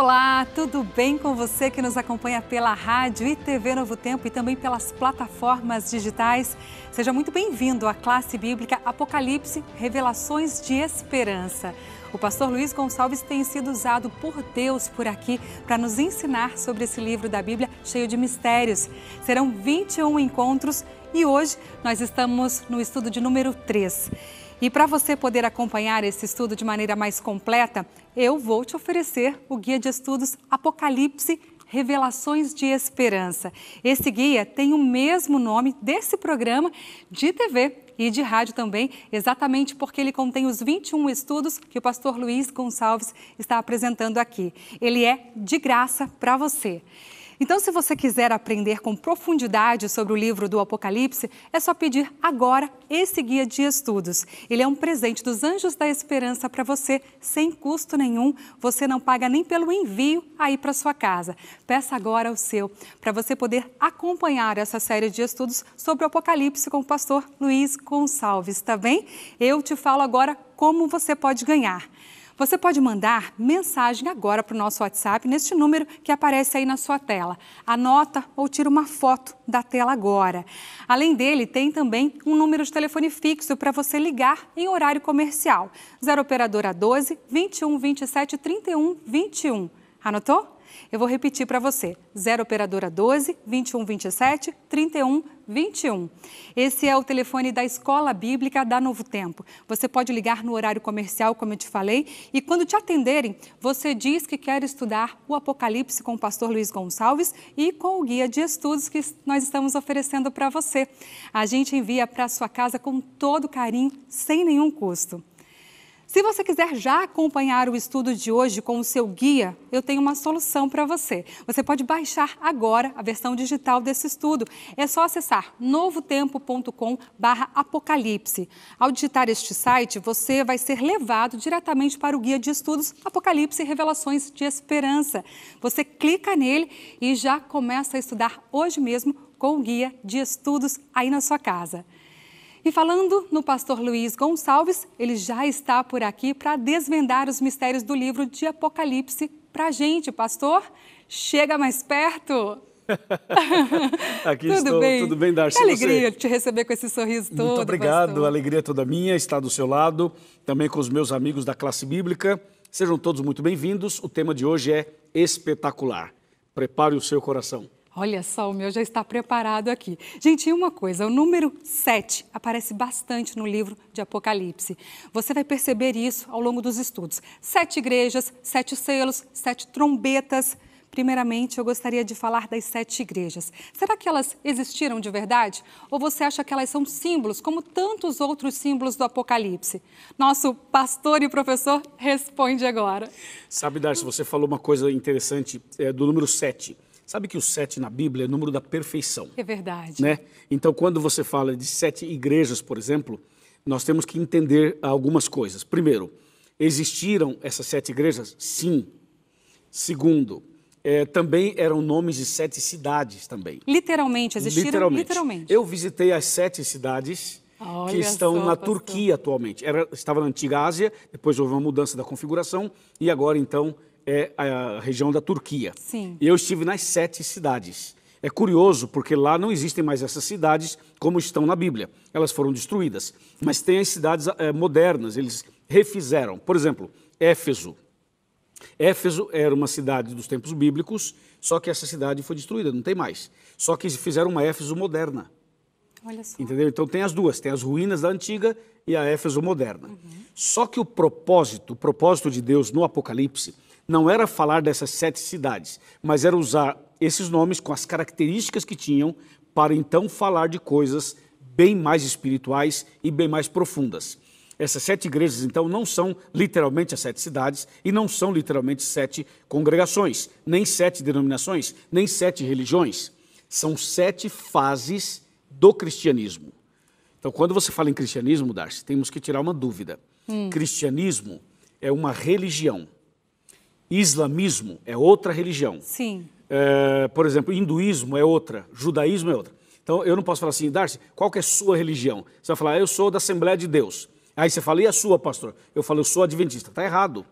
Olá, tudo bem com você que nos acompanha pela rádio e TV Novo Tempo e também pelas plataformas digitais? Seja muito bem-vindo à classe bíblica Apocalipse, Revelações de Esperança. O pastor Luiz Gonçalves tem sido usado por Deus por aqui para nos ensinar sobre esse livro da Bíblia cheio de mistérios. Serão 21 encontros e hoje nós estamos no estudo de número 3. E para você poder acompanhar esse estudo de maneira mais completa, eu vou te oferecer o Guia de Estudos Apocalipse, Revelações de Esperança. Esse guia tem o mesmo nome desse programa de TV e de rádio também, exatamente porque ele contém os 21 estudos que o pastor Luiz Gonçalves está apresentando aqui. Ele é de graça para você. Então, se você quiser aprender com profundidade sobre o livro do Apocalipse, é só pedir agora esse guia de estudos. Ele é um presente dos Anjos da Esperança para você, sem custo nenhum. Você não paga nem pelo envio aí para sua casa. Peça agora o seu, para você poder acompanhar essa série de estudos sobre o Apocalipse com o pastor Luiz Gonçalves, tá bem? Eu te falo agora como você pode ganhar. Você pode mandar mensagem agora para o nosso WhatsApp, neste número que aparece aí na sua tela. Anota ou tira uma foto da tela agora. Além dele, tem também um número de telefone fixo para você ligar em horário comercial. 0 operadora 12 21 27 31 21. Anotou? Eu vou repetir para você. 0 operadora 12 21 27 31 21. Esse é o telefone da Escola Bíblica da Novo Tempo. Você pode ligar no horário comercial, como eu te falei, e quando te atenderem, você diz que quer estudar o Apocalipse com o pastor Luiz Gonçalves e com o guia de estudos que nós estamos oferecendo para você. A gente envia para a sua casa com todo carinho, sem nenhum custo. Se você quiser já acompanhar o estudo de hoje com o seu guia, eu tenho uma solução para você. Você pode baixar agora a versão digital desse estudo. É só acessar novotempo.com/apocalipse. Ao digitar este site, você vai ser levado diretamente para o guia de estudos Apocalipse e Revelações de Esperança. Você clica nele e já começa a estudar hoje mesmo com o guia de estudos aí na sua casa. E falando no pastor Luiz Gonçalves, ele já está por aqui para desvendar os mistérios do livro de Apocalipse para a gente. Pastor, chega mais perto. Aqui tudo bem, Darcy? Que alegria te receber com esse sorriso todo, Muito obrigado, pastor. A alegria é toda minha, estar do seu lado, também com os meus amigos da classe bíblica. Sejam todos muito bem-vindos. O tema de hoje é espetacular. Prepare o seu coração. Olha só, o meu já está preparado aqui. Gente, e uma coisa, o número 7 aparece bastante no livro de Apocalipse. Você vai perceber isso ao longo dos estudos. 7 igrejas, 7 selos, 7 trombetas. Primeiramente, eu gostaria de falar das 7 igrejas. Será que elas existiram de verdade? Ou você acha que elas são símbolos, como tantos outros símbolos do Apocalipse? Nosso pastor e professor responde agora. Sabe, Darcy, você falou uma coisa interessante do número 7. Sabe que o 7 na Bíblia é o número da perfeição. É verdade. Né? Então, quando você fala de 7 igrejas, por exemplo, nós temos que entender algumas coisas. Primeiro, existiram essas 7 igrejas? Sim. Segundo, também eram nomes de 7 cidades também. Literalmente, existiram literalmente. Eu visitei as 7 cidades que estão na Turquia atualmente. Estava na antiga Ásia, depois houve uma mudança da configuração e agora, então, é a região da Turquia. Sim. E eu estive nas 7 cidades. É curioso, porque lá não existem mais essas cidades como estão na Bíblia. Elas foram destruídas. Mas tem as cidades modernas, eles refizeram. Por exemplo, Éfeso. Éfeso era uma cidade dos tempos bíblicos, só que essa cidade foi destruída, não tem mais. Só que fizeram uma Éfeso moderna. Olha só. Entendeu? Então tem as duas, tem as ruínas da antiga e a Éfeso moderna. Só que o propósito de Deus no Apocalipse não era falar dessas 7 cidades, mas era usar esses nomes com as características que tinham para então falar de coisas bem mais espirituais e bem mais profundas. Essas 7 igrejas, então, não são literalmente as 7 cidades e não são literalmente 7 congregações, nem 7 denominações, nem 7 religiões. São 7 fases do cristianismo. Então, quando você fala em cristianismo, Darcy, temos que tirar uma dúvida. Cristianismo é uma religião. Islamismo é outra religião. Sim. Por exemplo, hinduísmo é outra, judaísmo é outra. Então, eu não posso falar assim, Darcy, qual que é a sua religião? Você vai falar, eu sou da Assembleia de Deus. Aí você fala, e a sua, pastor? Eu falo, eu sou adventista. Está errado.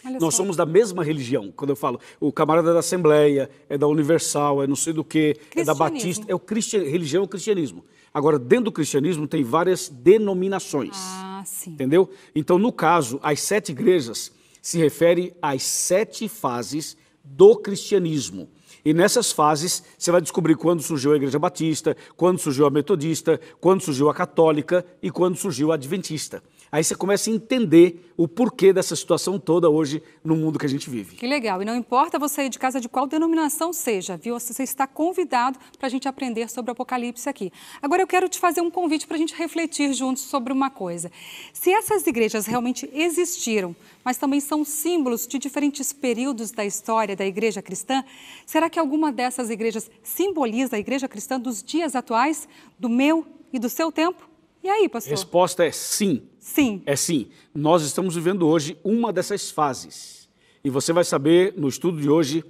Olha Nós só. somos da mesma religião. Quando eu falo, o camarada é da Assembleia, é da Universal, é não sei do que, é da Batista, é religião é o cristianismo. Agora, dentro do cristianismo tem várias denominações. Ah, sim. Entendeu? Então, no caso, as 7 igrejas se refere às 7 fases do cristianismo. E nessas fases, você vai descobrir quando surgiu a Igreja Batista, quando surgiu a Metodista, quando surgiu a Católica e quando surgiu a Adventista. Aí você começa a entender o porquê dessa situação toda hoje no mundo que a gente vive. Que legal. E não importa você ir de casa de qual denominação seja, viu? Você está convidado para a gente aprender sobre o Apocalipse aqui. Agora eu quero te fazer um convite para a gente refletir juntos sobre uma coisa. Se essas igrejas realmente existiram, mas também são símbolos de diferentes períodos da história da igreja cristã, será que alguma dessas igrejas simboliza a igreja cristã dos dias atuais, do meu e do seu tempo? E aí, pastor? Resposta é sim. Sim. É sim. Nós estamos vivendo hoje uma dessas fases. E você vai saber no estudo de hoje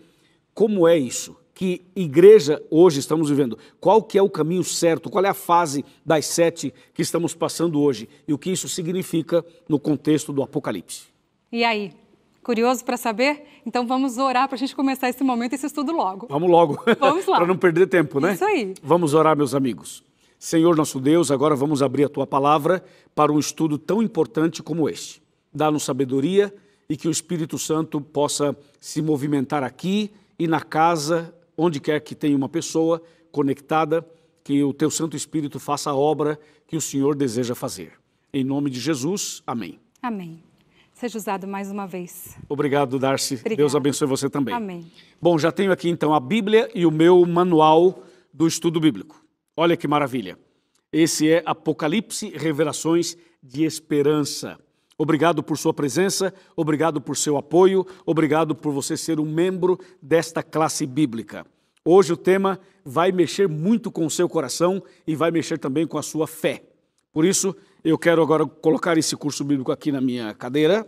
como é isso. Que igreja hoje estamos vivendo. Qual que é o caminho certo, qual é a fase das 7 que estamos passando hoje. E o que isso significa no contexto do Apocalipse. E aí? Curioso para saber? Então vamos orar para a gente começar esse momento, esse estudo logo. Vamos logo. Vamos lá. Para não perder tempo, né? Isso aí. Vamos orar, meus amigos. Senhor nosso Deus, agora vamos abrir a Tua palavra para um estudo tão importante como este. Dá-nos sabedoria e que o Espírito Santo possa se movimentar aqui e na casa, onde quer que tenha uma pessoa conectada, que o Teu Santo Espírito faça a obra que o Senhor deseja fazer. Em nome de Jesus, amém. Amém. Seja usado mais uma vez. Obrigado, Darcy. Obrigada. Deus abençoe você também. Amém. Bom, já tenho aqui então a Bíblia e o meu manual do estudo bíblico. Olha que maravilha. Esse é Apocalipse, Revelações de Esperança. Obrigado por sua presença, obrigado por seu apoio, obrigado por você ser um membro desta classe bíblica. Hoje o tema vai mexer muito com o seu coração e vai mexer também com a sua fé. Por isso, eu quero agora colocar esse curso bíblico aqui na minha cadeira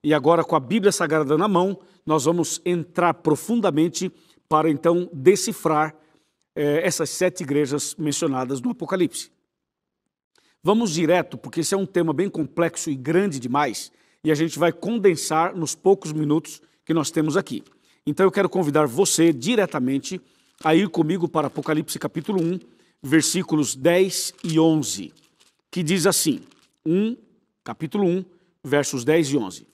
e agora com a Bíblia Sagrada na mão, nós vamos entrar profundamente para então decifrar essas 7 igrejas mencionadas no Apocalipse. Vamos direto, porque esse é um tema bem complexo e grande demais, e a gente vai condensar nos poucos minutos que nós temos aqui. Então eu quero convidar você diretamente a ir comigo para Apocalipse capítulo 1, versículos 10 e 11, que diz assim, capítulo 1, versos 10 e 11.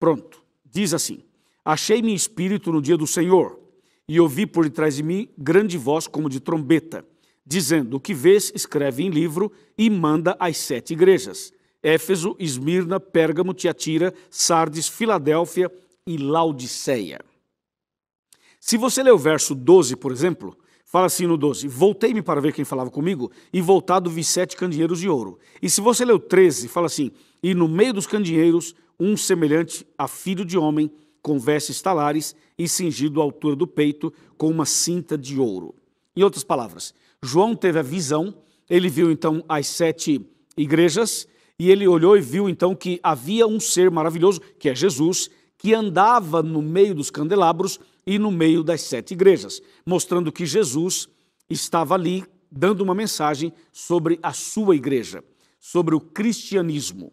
Pronto, diz assim, achei-me em espírito no dia do Senhor, e ouvi por detrás de mim grande voz como de trombeta, dizendo, o que vês, escreve em livro e manda às 7 igrejas, Éfeso, Esmirna, Pérgamo, Tiatira, Sardes, Filadélfia e Laodiceia. Se você ler o verso 12, por exemplo, fala assim no 12, voltei-me para ver quem falava comigo, e voltado vi 7 candeeiros de ouro. E se você ler o 13, fala assim, e no meio dos candeeiros, um semelhante a filho de homem, com vestes talares e cingido à altura do peito com uma cinta de ouro. Em outras palavras, João teve a visão, ele viu então as 7 igrejas e ele olhou e viu então que havia um ser maravilhoso, que é Jesus, que andava no meio dos candelabros e no meio das 7 igrejas, mostrando que Jesus estava ali dando uma mensagem sobre a sua igreja, sobre o cristianismo.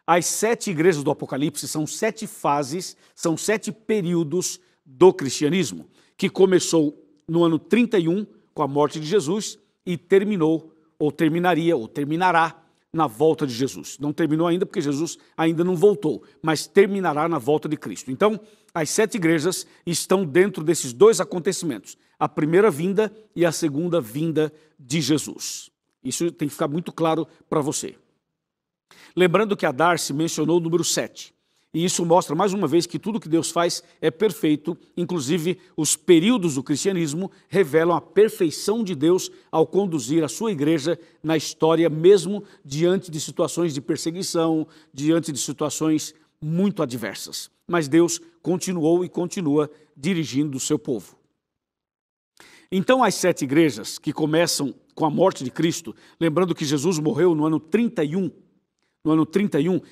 As 7 igrejas do Apocalipse são 7 fases, são 7 períodos do cristianismo, que começou no ano 31, com a morte de Jesus, e terminou, ou terminaria, ou terminará na volta de Jesus. Não terminou ainda porque Jesus ainda não voltou, mas terminará na volta de Cristo. Então, as 7 igrejas estão dentro desses 2 acontecimentos, a primeira vinda e a segunda vinda de Jesus. Isso tem que ficar muito claro para você. Lembrando que a Darcy mencionou o número 7. E isso mostra mais uma vez que tudo que Deus faz é perfeito, inclusive os períodos do cristianismo revelam a perfeição de Deus ao conduzir a sua igreja na história, mesmo diante de situações de perseguição, diante de situações muito adversas. Mas Deus continuou e continua dirigindo o seu povo. Então as 7 igrejas que começam com a morte de Cristo, lembrando que Jesus morreu no ano 31,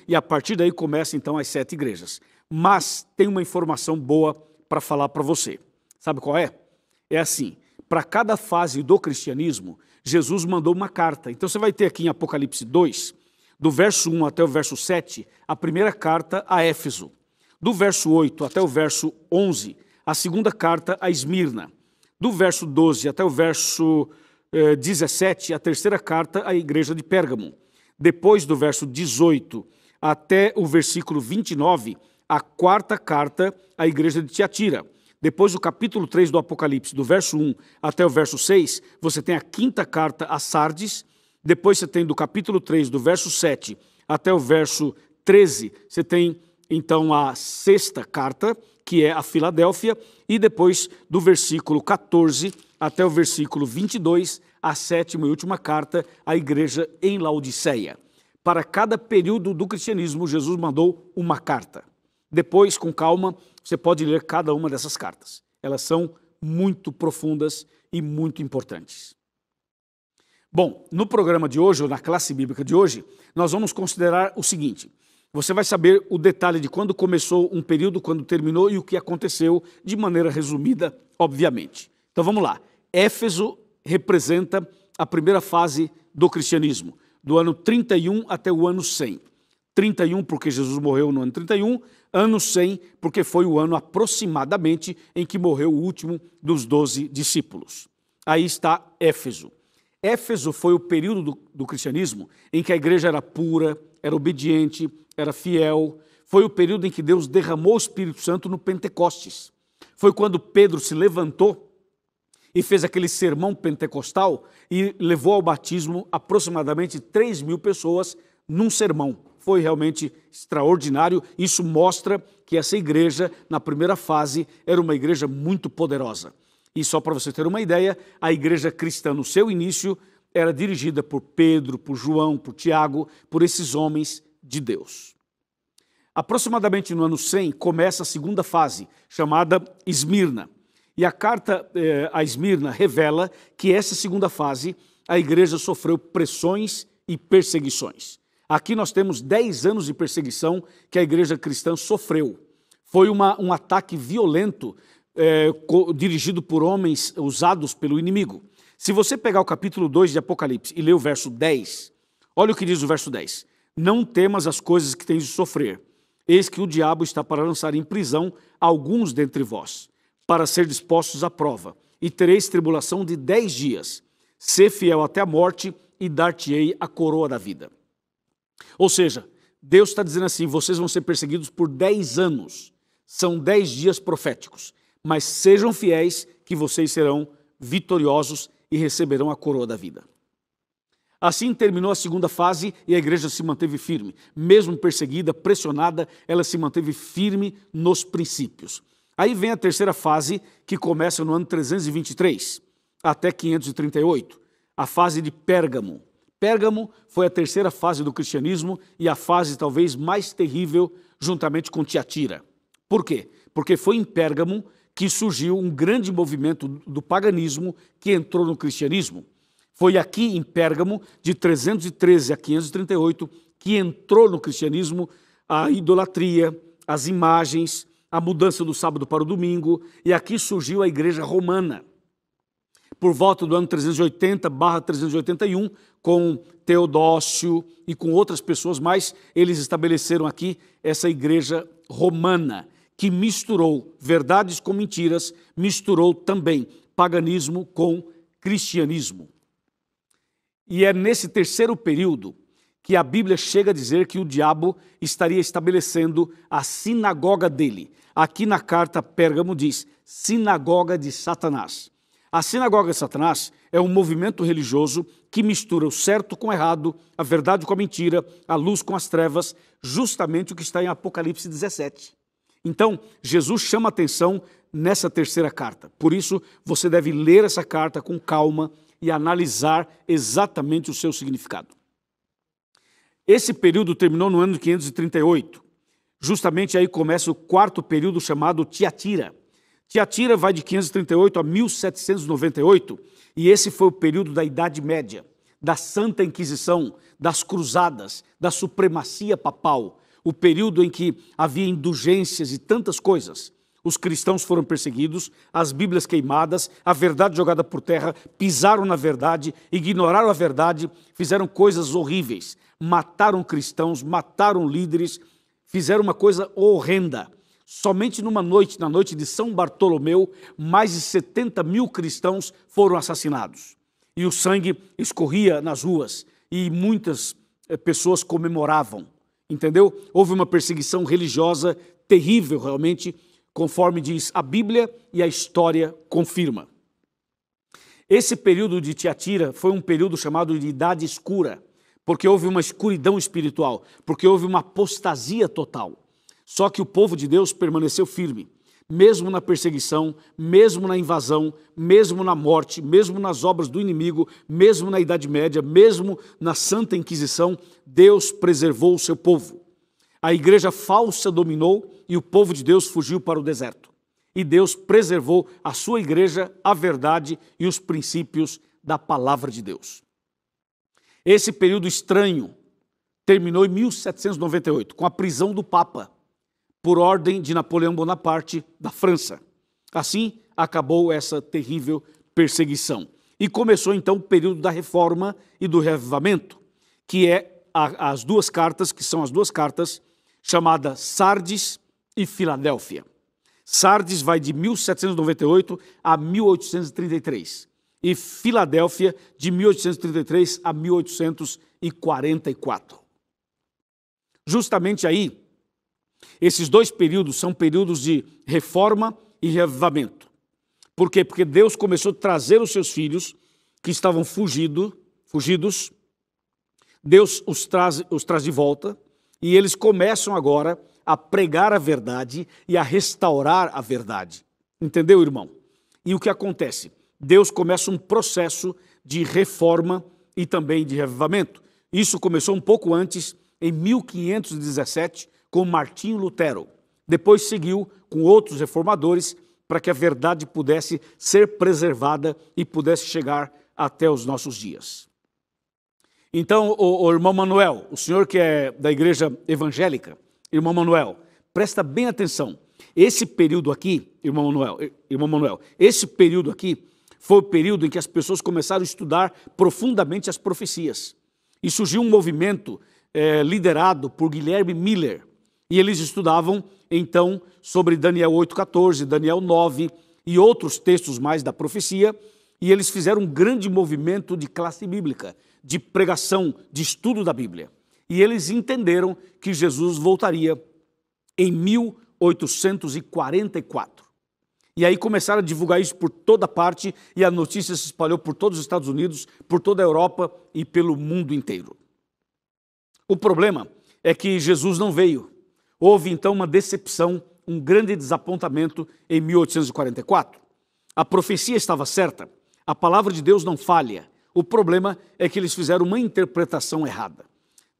e a partir daí começam então as 7 igrejas. Mas tem uma informação boa para falar para você. Sabe qual é? É assim, para cada fase do cristianismo, Jesus mandou uma carta. Então você vai ter aqui em Apocalipse 2, Do verso 1 até o verso 7, a primeira carta a Éfeso. Do verso 8 até o verso 11, a segunda carta a Esmirna. Do verso 12 até o verso 17, a terceira carta à igreja de Pérgamo. Depois do verso 18 até o versículo 29, a quarta carta à igreja de Tiatira. Depois do capítulo 3 do Apocalipse, do verso 1 até o verso 6, você tem a quinta carta a Sardes. Depois você tem do capítulo 3, do verso 7 até o verso 13, você tem então a sexta carta, que é a Filadélfia. E depois do versículo 14 até o versículo 22, a sétima e última carta à igreja em Laodiceia. Para cada período do cristianismo, Jesus mandou uma carta. Depois, com calma, você pode ler cada uma dessas cartas. Elas são muito profundas e muito importantes. Bom, no programa de hoje, ou na classe bíblica de hoje, nós vamos considerar o seguinte. Você vai saber o detalhe de quando começou um período, quando terminou e o que aconteceu, de maneira resumida, obviamente. Então vamos lá. Éfeso representa a primeira fase do cristianismo, do ano 31 até o ano 100. 31 porque Jesus morreu no ano 31, ano 100 porque foi o ano aproximadamente em que morreu o último dos 12 discípulos. Aí está Éfeso. Éfeso foi o período do cristianismo em que a igreja era pura, era obediente, era fiel. Foi o período em que Deus derramou o Espírito Santo no Pentecostes. Foi quando Pedro se levantou e fez aquele sermão pentecostal e levou ao batismo aproximadamente 3.000 pessoas num sermão. Foi realmente extraordinário. Isso mostra que essa igreja, na primeira fase, era uma igreja muito poderosa. E só para você ter uma ideia, a igreja cristã no seu início era dirigida por Pedro, por João, por Tiago, por esses homens de Deus. Aproximadamente no ano 100 começa a segunda fase, chamada Esmirna. E a carta a Esmirna revela que essa segunda fase a igreja sofreu pressões e perseguições. Aqui nós temos 10 anos de perseguição que a igreja cristã sofreu. Foi um ataque violento dirigido por homens usados pelo inimigo. Se você pegar o capítulo 2 de Apocalipse e ler o verso 10, olha o que diz o verso 10. Não temas as coisas que tens de sofrer. Eis que o diabo está para lançar em prisão alguns dentre vós, para ser dispostos à prova, e tereis tribulação de 10 dias. Sê fiel até a morte e dar-te-ei a coroa da vida. Ou seja, Deus está dizendo assim, vocês vão ser perseguidos por 10 anos. São 10 dias proféticos. Mas sejam fiéis que vocês serão vitoriosos e receberão a coroa da vida. Assim terminou a segunda fase e a igreja se manteve firme. Mesmo perseguida, pressionada, ela se manteve firme nos princípios. Aí vem a terceira fase, que começa no ano 323, até 538, a fase de Pérgamo. Pérgamo foi a terceira fase do cristianismo e a fase talvez mais terrível, juntamente com Tiatira. Por quê? Porque foi em Pérgamo que surgiu um grande movimento do paganismo que entrou no cristianismo. Foi aqui em Pérgamo, de 313 a 538, que entrou no cristianismo a idolatria, as imagens, a mudança do sábado para o domingo, e aqui surgiu a igreja romana. Por volta do ano 380/381, com Teodócio e com outras pessoas mais, eles estabeleceram aqui essa igreja romana, que misturou verdades com mentiras, misturou também paganismo com cristianismo. E é nesse terceiro período que a Bíblia chega a dizer que o diabo estaria estabelecendo a sinagoga dele. Aqui na carta Pérgamo diz, sinagoga de Satanás. A sinagoga de Satanás é um movimento religioso que mistura o certo com o errado, a verdade com a mentira, a luz com as trevas, justamente o que está em Apocalipse 17. Então, Jesus chama atenção nessa terceira carta. Por isso, você deve ler essa carta com calma e analisar exatamente o seu significado. Esse período terminou no ano de 538. Justamente aí começa o quarto período chamado Tiatira. Tiatira vai de 538 a 1798, e esse foi o período da Idade Média, da Santa Inquisição, das cruzadas, da supremacia papal, o período em que havia indulgências e tantas coisas. Os cristãos foram perseguidos, as Bíblias queimadas, a verdade jogada por terra, pisaram na verdade, ignoraram a verdade, fizeram coisas horríveis, mataram cristãos, mataram líderes, fizeram uma coisa horrenda. Somente numa noite, na noite de São Bartolomeu, mais de 70 mil cristãos foram assassinados. E o sangue escorria nas ruas e muitas pessoas comemoravam, entendeu? Houve uma perseguição religiosa terrível realmente, conforme diz a Bíblia e a história confirma. Esse período de Tiatira foi um período chamado de Idade Escura, porque houve uma escuridão espiritual, porque houve uma apostasia total. Só que o povo de Deus permaneceu firme, mesmo na perseguição, mesmo na invasão, mesmo na morte, mesmo nas obras do inimigo, mesmo na Idade Média, mesmo na Santa Inquisição, Deus preservou o seu povo. A igreja falsa dominou e o povo de Deus fugiu para o deserto. E Deus preservou a sua igreja, a verdade e os princípios da palavra de Deus. Esse período estranho terminou em 1798, com a prisão do Papa, por ordem de Napoleão Bonaparte da França. Assim, acabou essa terrível perseguição. E começou então o período da Reforma e do Reavivamento, que é as duas cartas, que são as duas cartas chamadas Sardes e Filadélfia. Sardes vai de 1798 a 1833 e Filadélfia de 1833 a 1844. Justamente aí, esses dois períodos são períodos de reforma e reavivamento. Por quê? Porque Deus começou a trazer os seus filhos que estavam fugidos, Deus os traz de volta e eles começam agora a pregar a verdade e a restaurar a verdade. Entendeu, irmão? E o que acontece? Deus começa um processo de reforma e também de reavivamento. Isso começou um pouco antes, em 1517, com Martinho Lutero. Depois seguiu com outros reformadores para que a verdade pudesse ser preservada e pudesse chegar até os nossos dias. Então, o irmão Manuel, o senhor que é da igreja evangélica, irmão Manuel, presta bem atenção. Esse período aqui, irmão Manuel, esse período aqui foi o período em que as pessoas começaram a estudar profundamente as profecias. E surgiu um movimento liderado por Guilherme Miller. E eles estudavam, então, sobre Daniel 8,14, Daniel 9 e outros textos mais da profecia, e eles fizeram um grande movimento de classe bíblica, de pregação, de estudo da Bíblia. E eles entenderam que Jesus voltaria em 1844. E aí começaram a divulgar isso por toda parte, e a notícia se espalhou por todos os Estados Unidos, por toda a Europa e pelo mundo inteiro. O problema é que Jesus não veio. Houve então uma decepção, um grande desapontamento em 1844. A profecia estava certa, a palavra de Deus não falha. O problema é que eles fizeram uma interpretação errada.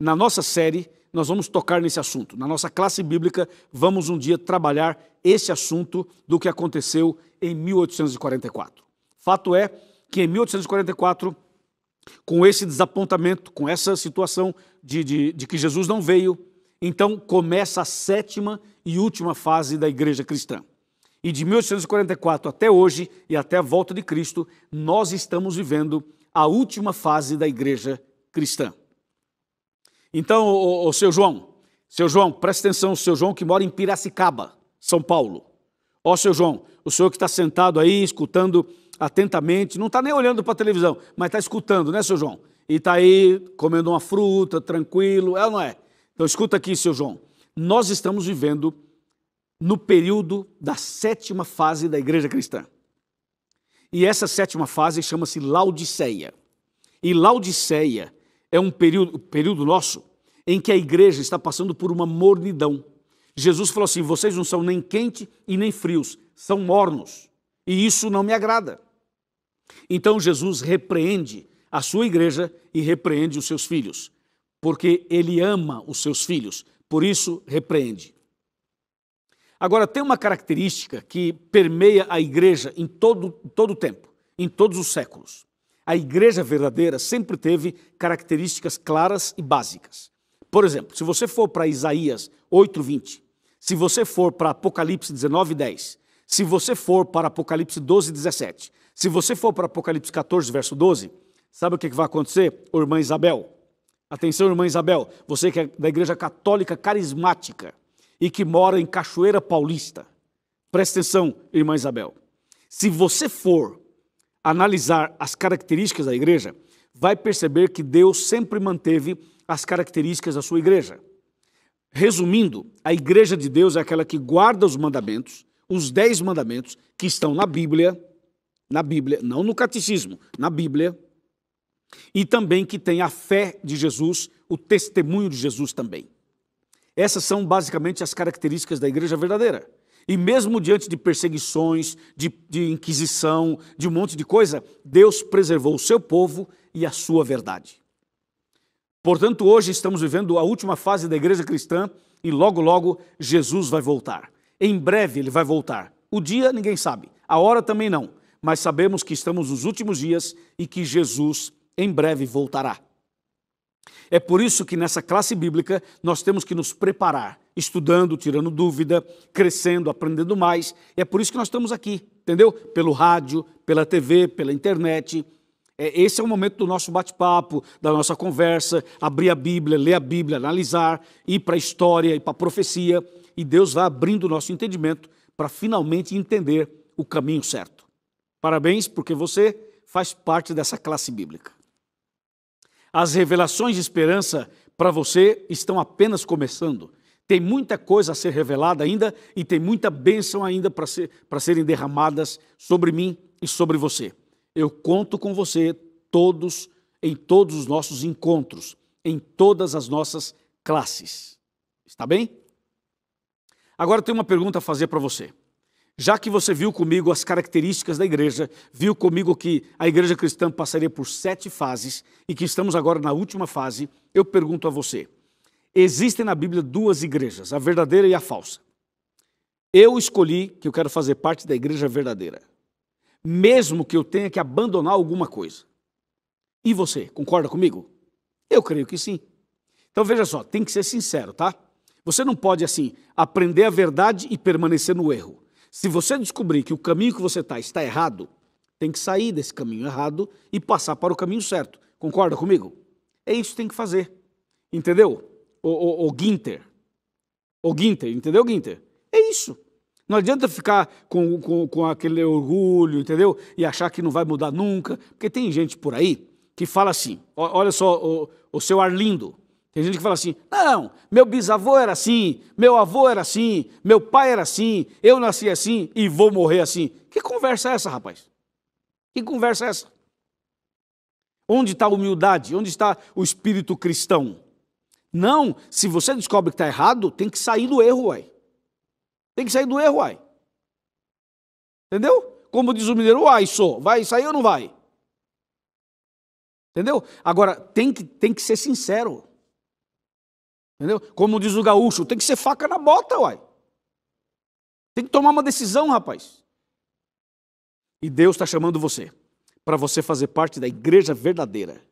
Na nossa série, nós vamos tocar nesse assunto. Na nossa classe bíblica, vamos um dia trabalhar esse assunto do que aconteceu em 1844. Fato é que em 1844, com esse desapontamento, com essa situação de que Jesus não veio, então começa a sétima e última fase da igreja cristã. E de 1844 até hoje e até a volta de Cristo, nós estamos vivendo a última fase da igreja cristã. Então, o seu João, presta atenção, o seu João que mora em Piracicaba, São Paulo. Ó, seu João, o senhor que está sentado aí, escutando atentamente, não está nem olhando para a televisão, mas está escutando, né, seu João? E está aí comendo uma fruta, tranquilo, é ou não é? Então, escuta aqui, seu João. Nós estamos vivendo no período da sétima fase da igreja cristã. E essa sétima fase chama-se Laodiceia. E Laodiceia é um período nosso em que a igreja está passando por uma mornidão. Jesus falou assim, vocês não são nem quentes e nem frios, são mornos. E isso não me agrada. Então Jesus repreende a sua igreja e repreende os seus filhos. Porque ele ama os seus filhos, por isso repreende. Agora, tem uma característica que permeia a igreja em todo o tempo, em todos os séculos. A igreja verdadeira sempre teve características claras e básicas. Por exemplo, se você for para Isaías 8:20, se você for para Apocalipse 19:10, se você for para Apocalipse 12:17, se você for para Apocalipse 14, verso 12, sabe o que vai acontecer, irmã Isabel? Atenção, irmã Isabel, você que é da Igreja Católica Carismática e que mora em Cachoeira Paulista. Presta atenção, irmã Isabel. Se você for analisar as características da igreja, vai perceber que Deus sempre manteve as características da sua igreja. Resumindo, a igreja de Deus é aquela que guarda os mandamentos, os 10 mandamentos que estão na Bíblia, não no catecismo, na Bíblia, e também que tem a fé de Jesus, o testemunho de Jesus também. Essas são basicamente as características da igreja verdadeira. E mesmo diante de perseguições, de inquisição, de um monte de coisa, Deus preservou o seu povo e a sua verdade. Portanto, hoje estamos vivendo a última fase da igreja cristã e logo, logo Jesus vai voltar. Em breve ele vai voltar. O dia ninguém sabe, a hora também não, mas sabemos que estamos nos últimos dias e que Jesus em breve voltará. É por isso que nessa classe bíblica nós temos que nos preparar, estudando, tirando dúvida, crescendo, aprendendo mais. É por isso que nós estamos aqui, entendeu? Pelo rádio, pela TV, pela internet. Esse é o momento do nosso bate-papo, da nossa conversa, abrir a Bíblia, ler a Bíblia, analisar, ir para a história, ir para a profecia. E Deus vai abrindo o nosso entendimento para finalmente entender o caminho certo. Parabéns, porque você faz parte dessa classe bíblica. As revelações de esperança para você estão apenas começando. Tem muita coisa a ser revelada ainda e tem muita bênção ainda para serem derramadas sobre mim e sobre você. Eu conto com você em todos os nossos encontros, em todas as nossas classes. Está bem? Agora tem uma pergunta a fazer para você. Já que você viu comigo as características da igreja, viu comigo que a igreja cristã passaria por 7 fases e que estamos agora na última fase, eu pergunto a você, existem na Bíblia 2 igrejas, a verdadeira e a falsa. Eu escolhi que eu quero fazer parte da igreja verdadeira, mesmo que eu tenha que abandonar alguma coisa. E você, concorda comigo? Eu creio que sim. Então veja só, tem que ser sincero, tá? Você não pode assim, aprender a verdade e permanecer no erro. Se você descobrir que o caminho que você está errado, tem que sair desse caminho errado e passar para o caminho certo. Concorda comigo? É isso que tem que fazer. Entendeu? O Guinter. O Guinter, entendeu, Guinter? É isso. Não adianta ficar com aquele orgulho, entendeu? E achar que não vai mudar nunca. Porque tem gente por aí que fala assim, olha só o seu Arlindo. Tem gente que fala assim, não, meu bisavô era assim, meu avô era assim, meu pai era assim, eu nasci assim e vou morrer assim. Que conversa é essa, rapaz? Que conversa é essa? Onde está a humildade? Onde está o espírito cristão? Não, se você descobre que está errado, tem que sair do erro, uai. Tem que sair do erro, uai. Entendeu? Como diz o mineiro, uai, vai sair ou não vai? Entendeu? Agora, tem que ser sincero. Entendeu? Como diz o gaúcho, tem que ser faca na bota, uai. Tem que tomar uma decisão, rapaz. E Deus está chamando você, para você fazer parte da igreja verdadeira,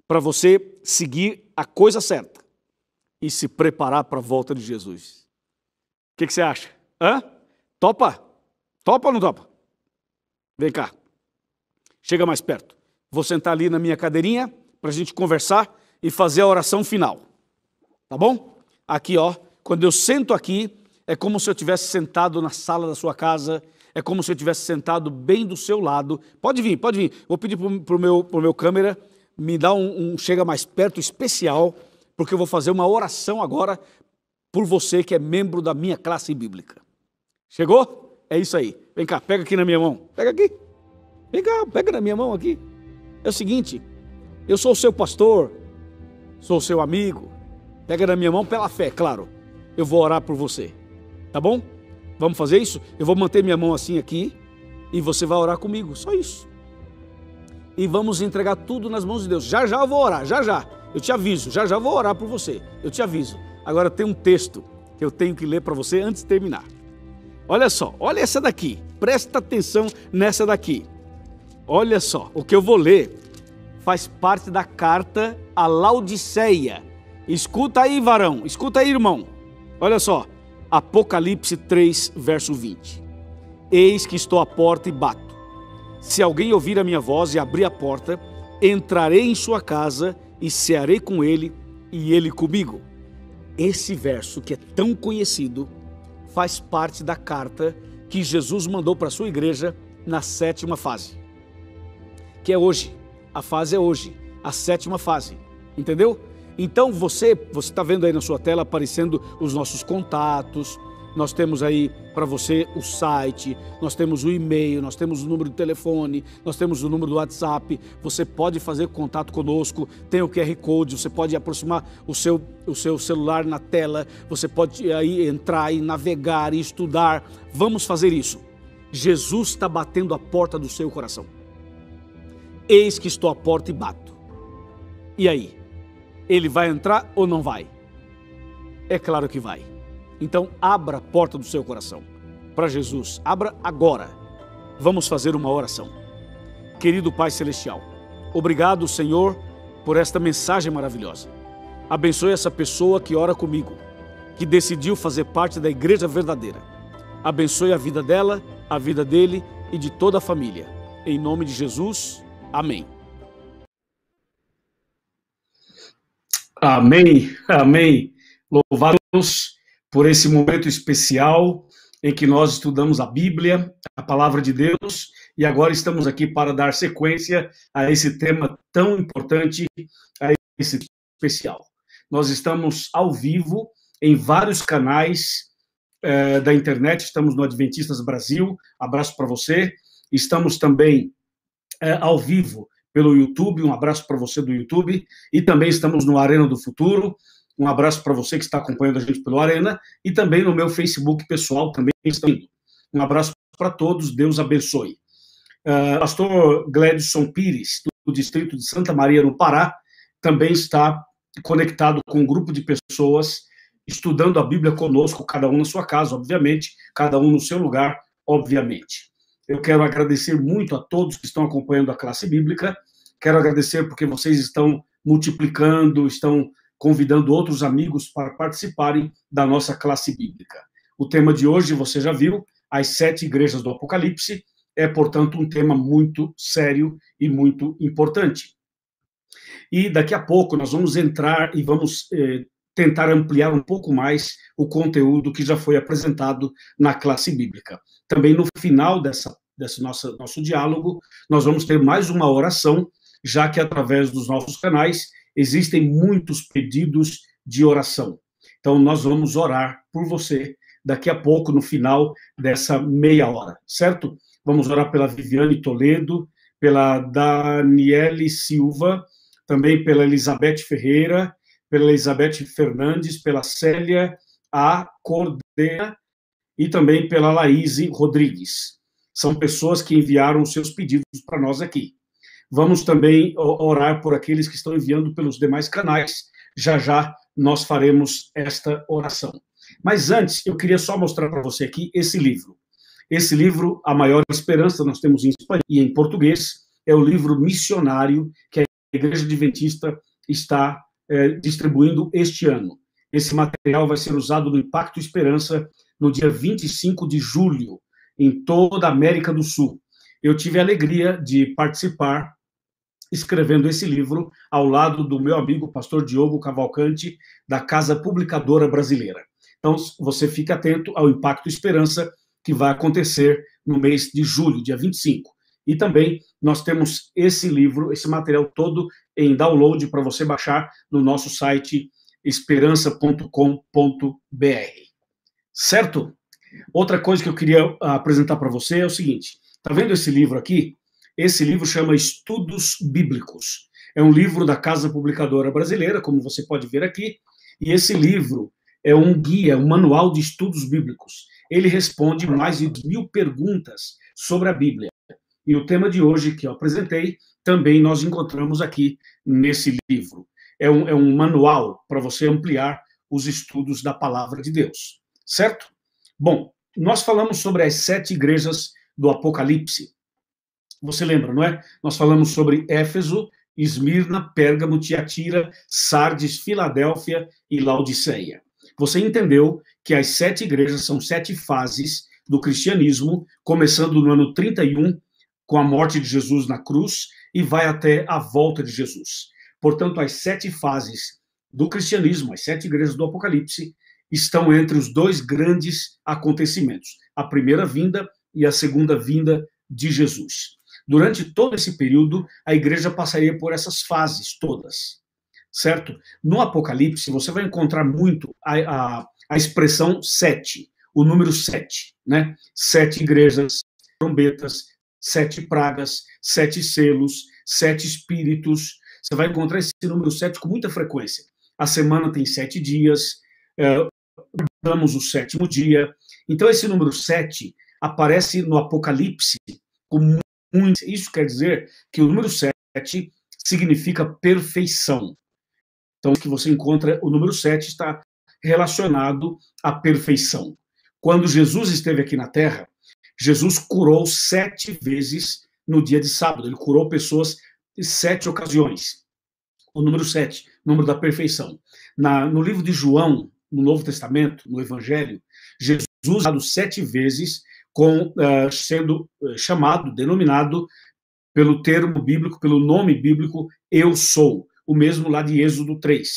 para você seguir a coisa certa e se preparar para a volta de Jesus. O que você acha? Hã? Topa? Topa ou não topa? Vem cá. Chega mais perto. Vou sentar ali na minha cadeirinha para a gente conversar e fazer a oração final. Tá bom? Aqui, ó, quando eu sento aqui, é como se eu tivesse sentado na sala da sua casa, é como se eu tivesse sentado bem do seu lado. Pode vir, pode vir. Vou pedir pro meu câmera, me dá um chega mais perto especial, porque eu vou fazer uma oração agora por você que é membro da minha classe bíblica. Chegou? É isso aí. Vem cá, pega aqui na minha mão. Pega aqui. Vem cá, pega na minha mão aqui. É o seguinte, eu sou o seu pastor, sou o seu amigo. Pega na minha mão pela fé, claro. Eu vou orar por você. Tá bom? Vamos fazer isso? Eu vou manter minha mão assim aqui e você vai orar comigo. Só isso. E vamos entregar tudo nas mãos de Deus. Já já eu vou orar, já já. Eu te aviso, já já vou orar por você. Eu te aviso. Agora tem um texto que eu tenho que ler para você antes de terminar. Olha só, olha essa daqui. Presta atenção nessa daqui. Olha só, o que eu vou ler faz parte da carta a Laodiceia. Escuta aí, varão, escuta aí, irmão. Olha só, Apocalipse 3, verso 20. Eis que estou à porta e bato. Se alguém ouvir a minha voz e abrir a porta, entrarei em sua casa e cearei com ele e ele comigo. Esse verso, que é tão conhecido, faz parte da carta que Jesus mandou para a sua igreja na 7ª fase, que é hoje. A fase é hoje, a 7ª fase, entendeu? Então você está vendo aí na sua tela aparecendo os nossos contatos. Nós temos aí para você o site, nós temos o e-mail, nós temos o número de telefone, nós temos o número do WhatsApp. Você pode fazer contato conosco, tem o QR Code, você pode aproximar o seu celular na tela, você pode aí entrar e navegar e estudar. Vamos fazer isso. Jesus está batendo a porta do seu coração. Eis que estou à porta e bato. E aí? Ele vai entrar ou não vai? É claro que vai. Então, abra a porta do seu coração para Jesus. Abra agora. Vamos fazer uma oração. Querido Pai Celestial, obrigado, Senhor, por esta mensagem maravilhosa. Abençoe essa pessoa que ora comigo, que decidiu fazer parte da igreja verdadeira. Abençoe a vida dela, a vida dele e de toda a família. Em nome de Jesus, amém. Amém, amém. Louvado a Deus por esse momento especial em que nós estudamos a Bíblia, a Palavra de Deus, e agora estamos aqui para dar sequência a esse tema tão importante, a esse especial. Nós estamos ao vivo em vários canais da internet, estamos no Adventistas Brasil, abraço para você. Estamos também ao vivo pelo YouTube, um abraço para você do YouTube, e também estamos no Arena do Futuro. Um abraço para você que está acompanhando a gente pelo Arena e também no meu Facebook pessoal também está indo. Um abraço para todos, Deus abençoe. Pastor Gledson Pires, do distrito de Santa Maria, no Pará, também está conectado com um grupo de pessoas estudando a Bíblia conosco, cada um na sua casa, obviamente, cada um no seu lugar, obviamente. Eu quero agradecer muito a todos que estão acompanhando a classe bíblica, quero agradecer porque vocês estão multiplicando, estão convidando outros amigos para participarem da nossa classe bíblica. O tema de hoje, você já viu, as 7 igrejas do Apocalipse, é, portanto, um tema muito sério e muito importante. E daqui a pouco nós vamos entrar e vamos tentar ampliar um pouco mais o conteúdo que já foi apresentado na classe bíblica. Também no final desse nosso diálogo, nós vamos ter mais uma oração, já que através dos nossos canais existem muitos pedidos de oração. Então, nós vamos orar por você daqui a pouco, no final dessa meia hora, certo? Vamos orar pela Viviane Toledo, pela Daniele Silva, também pela Elizabeth Ferreira, pela Elizabeth Fernandes, pela Célia A. Cordeira e também pela Laís Rodrigues. São pessoas que enviaram os seus pedidos para nós aqui. Vamos também orar por aqueles que estão enviando pelos demais canais. Já já nós faremos esta oração. Mas antes, eu queria só mostrar para você aqui esse livro. Esse livro, A Maior Esperança, nós temos em espanhol e em português, é o livro missionário que a Igreja Adventista está distribuindo este ano. Esse material vai ser usado no Impacto Esperança no dia 25 de julho, em toda a América do Sul. Eu tive a alegria de participar escrevendo esse livro ao lado do meu amigo pastor Diogo Cavalcante, da Casa Publicadora Brasileira. Então, você fica atento ao Impacto Esperança, que vai acontecer no mês de julho, dia 25. E também nós temos esse livro, esse material todo em download para você baixar no nosso site esperança.com.br. Certo? Outra coisa que eu queria apresentar para você é o seguinte. Está vendo esse livro aqui? Esse livro chama Estudos Bíblicos. É um livro da Casa Publicadora Brasileira, como você pode ver aqui, e esse livro é um guia, um manual de estudos bíblicos. Ele responde mais de 1.000 perguntas sobre a Bíblia. E o tema de hoje que eu apresentei, também nós encontramos aqui nesse livro. É um manual para você ampliar os estudos da Palavra de Deus. Certo? Bom, nós falamos sobre as 7 igrejas do Apocalipse. Você lembra, não é? Nós falamos sobre Éfeso, Esmirna, Pérgamo, Tiatira, Sardes, Filadélfia e Laodiceia. você entendeu que as 7 igrejas são 7 fases do cristianismo, começando no ano 31, com a morte de Jesus na cruz, e vai até a volta de Jesus. Portanto, as 7 fases do cristianismo, as 7 igrejas do Apocalipse, estão entre os 2 grandes acontecimentos, a primeira vinda e a segunda vinda de Jesus. Durante todo esse período, a igreja passaria por essas fases todas, certo? No Apocalipse, você vai encontrar muito a expressão 7, o número 7, né? 7 igrejas, trombetas, 7 pragas, 7 selos, 7 espíritos. Você vai encontrar esse número 7 com muita frequência. A semana tem 7 dias, damos o 7º dia. Então, esse número 7 aparece no Apocalipse com muito. Isso quer dizer que o número 7 significa perfeição. Então, que você encontra, o número 7 está relacionado à perfeição. Quando Jesus esteve aqui na Terra, Jesus curou 7 vezes no dia de sábado. Ele curou pessoas em 7 ocasiões. O número 7, número da perfeição. No livro de João, no Novo Testamento, no Evangelho, Jesus é dado 7 vezes, sendo chamado, denominado pelo termo bíblico, pelo nome bíblico, eu sou, o mesmo lá de Êxodo 3.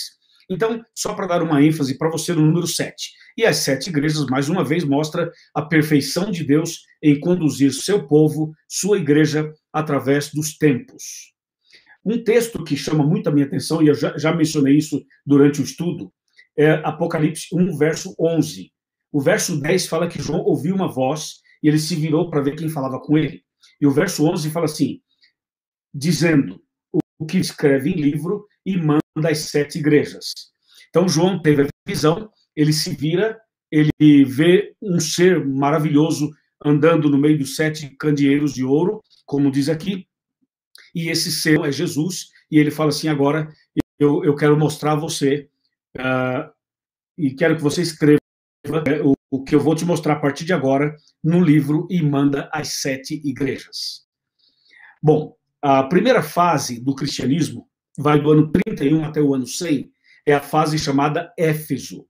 Então, só para dar uma ênfase para você no número 7. E as 7 igrejas, mais uma vez, mostra a perfeição de Deus em conduzir seu povo, sua igreja, através dos tempos. Um texto que chama muito a minha atenção, e eu já mencionei isso durante o estudo, é Apocalipse 1, verso 11. O verso 10 fala que João ouviu uma voz e ele se virou para ver quem falava com ele. E o verso 11 fala assim, dizendo o que escreve em livro e manda às 7 igrejas. Então, João teve a visão, ele se vira, ele vê um ser maravilhoso andando no meio dos 7 candeeiros de ouro, como diz aqui, e esse ser é Jesus, e ele fala assim, agora eu quero mostrar a você, e quero que você escreva o que eu vou te mostrar a partir de agora no livro e manda às 7 igrejas. Bom, a primeira fase do cristianismo vai do ano 31 até o ano 100, é a fase chamada Éfeso.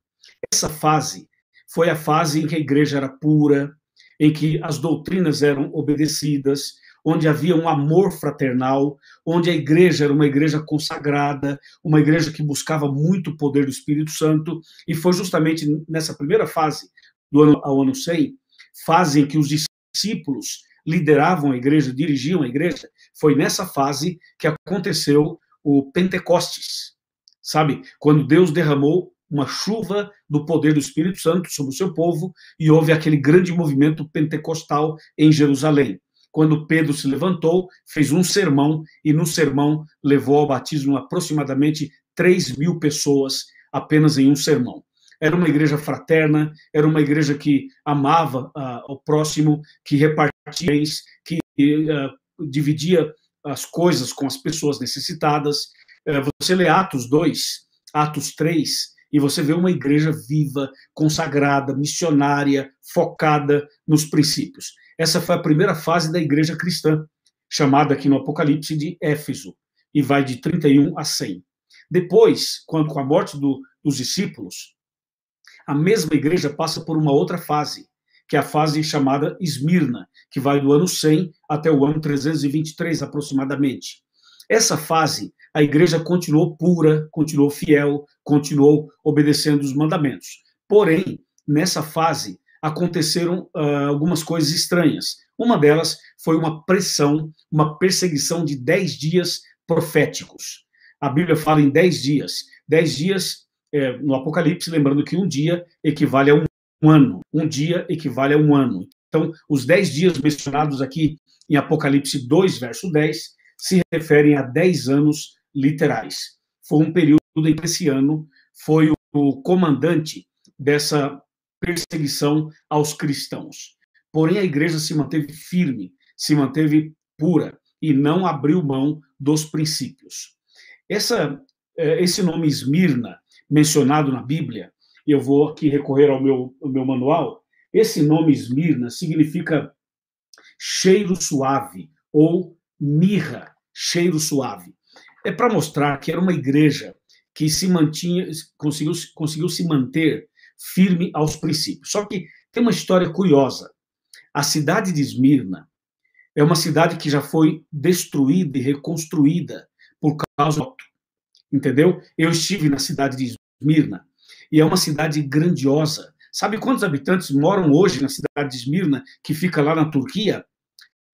Essa fase foi a fase em que a igreja era pura, em que as doutrinas eram obedecidas, onde havia um amor fraternal, onde a igreja era uma igreja consagrada, uma igreja que buscava muito o poder do Espírito Santo, e foi justamente nessa primeira fase, do ano ao ano 100, fase em que os discípulos lideravam a igreja, dirigiam a igreja, foi nessa fase que aconteceu o Pentecostes, sabe? Quando Deus derramou uma chuva do poder do Espírito Santo sobre o seu povo e houve aquele grande movimento pentecostal em Jerusalém. Quando Pedro se levantou, fez um sermão e no sermão levou ao batismo aproximadamente 3.000 pessoas apenas em um sermão. Era uma igreja fraterna, era uma igreja que amava o próximo, que repartia bens, que dividia as coisas com as pessoas necessitadas. Você lê Atos 2, Atos 3, e você vê uma igreja viva, consagrada, missionária, focada nos princípios. Essa foi a primeira fase da igreja cristã, chamada aqui no Apocalipse de Éfeso, e vai de 31 a 100. Depois, com a morte dos discípulos, a mesma igreja passa por uma outra fase, que é a fase chamada Esmirna, que vai do ano 100 até o ano 323, aproximadamente. Essa fase, a igreja continuou pura, continuou fiel, continuou obedecendo os mandamentos. Porém, nessa fase, aconteceram algumas coisas estranhas. Uma delas foi uma pressão, uma perseguição de 10 dias proféticos. A Bíblia fala em 10 dias. 10 dias, no Apocalipse, lembrando que um dia equivale a um ano. Um dia equivale a um ano. Então, os 10 dias mencionados aqui em Apocalipse 2, verso 10, se referem a 10 anos literais. Foi um período em que esse ano foi o comandante dessa perseguição aos cristãos. Porém, a igreja se manteve firme, se manteve pura e não abriu mão dos princípios. Esse nome Esmirna, mencionado na Bíblia, e eu vou aqui recorrer ao meu manual, esse nome Esmirna significa cheiro suave ou mirra, cheiro suave. É para mostrar que era uma igreja que se mantinha, conseguiu se manter firme aos princípios. Só que tem uma história curiosa. A cidade de Esmirna é uma cidade que já foi destruída e reconstruída por causa do voto, entendeu? Eu estive na cidade de Esmirna e é uma cidade grandiosa. Sabe quantos habitantes moram hoje na cidade de Esmirna, que fica lá na Turquia?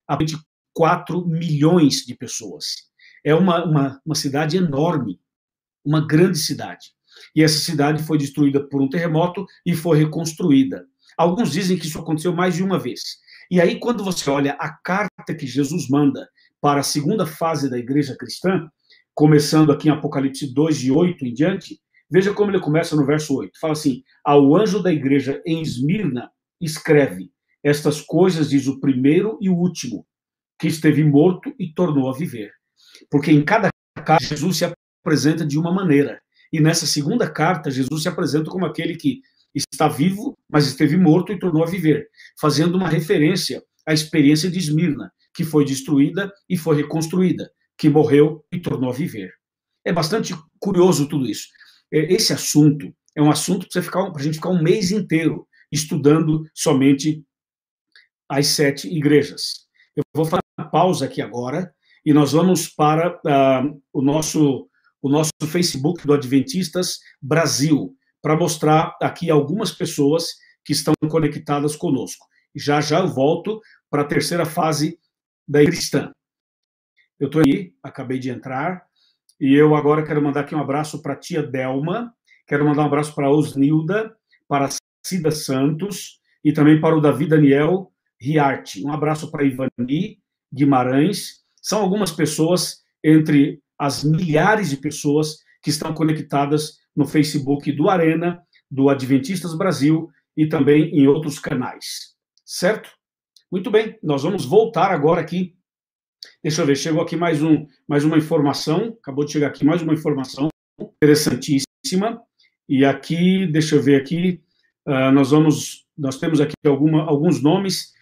Há 24 milhões de pessoas. É uma cidade enorme, uma grande cidade. E essa cidade foi destruída por um terremoto e foi reconstruída. Alguns dizem que isso aconteceu mais de uma vez. E aí, quando você olha a carta que Jesus manda para a segunda fase da igreja cristã, começando aqui em Apocalipse 2, de 8 em diante, veja como ele começa no verso 8. Fala assim: ao anjo da igreja em Esmirna, escreve: estas coisas diz o primeiro e o último, que esteve morto e tornou a viver. Porque em cada carta, Jesus se apresenta de uma maneira. E nessa segunda carta, Jesus se apresenta como aquele que está vivo, mas esteve morto e tornou a viver, fazendo uma referência à experiência de Esmirna, que foi destruída e foi reconstruída, que morreu e tornou a viver. É bastante curioso tudo isso. Esse assunto é um assunto para a gente ficar um mês inteiro estudando somente as 7 igrejas. Eu vou fazer uma pausa aqui agora e nós vamos para o nosso Facebook do Adventistas Brasil, para mostrar aqui algumas pessoas que estão conectadas conosco. Já já eu volto para a terceira fase da cristã. Eu estou aí, acabei de entrar, e eu agora quero mandar aqui um abraço para a tia Delma, quero mandar um abraço para a Osnilda, para a Cida Santos, e também para o Davi Daniel Riarte. Um abraço para a Ivani Guimarães. São algumas pessoas entre as milhares de pessoas que estão conectadas no Facebook do Arena, do Adventistas Brasil e também em outros canais. Certo? Muito bem, nós vamos voltar agora aqui. Deixa eu ver, chegou aqui mais uma informação, acabou de chegar aqui mais uma informação interessantíssima. E aqui, deixa eu ver aqui, nós temos aqui alguns nomes,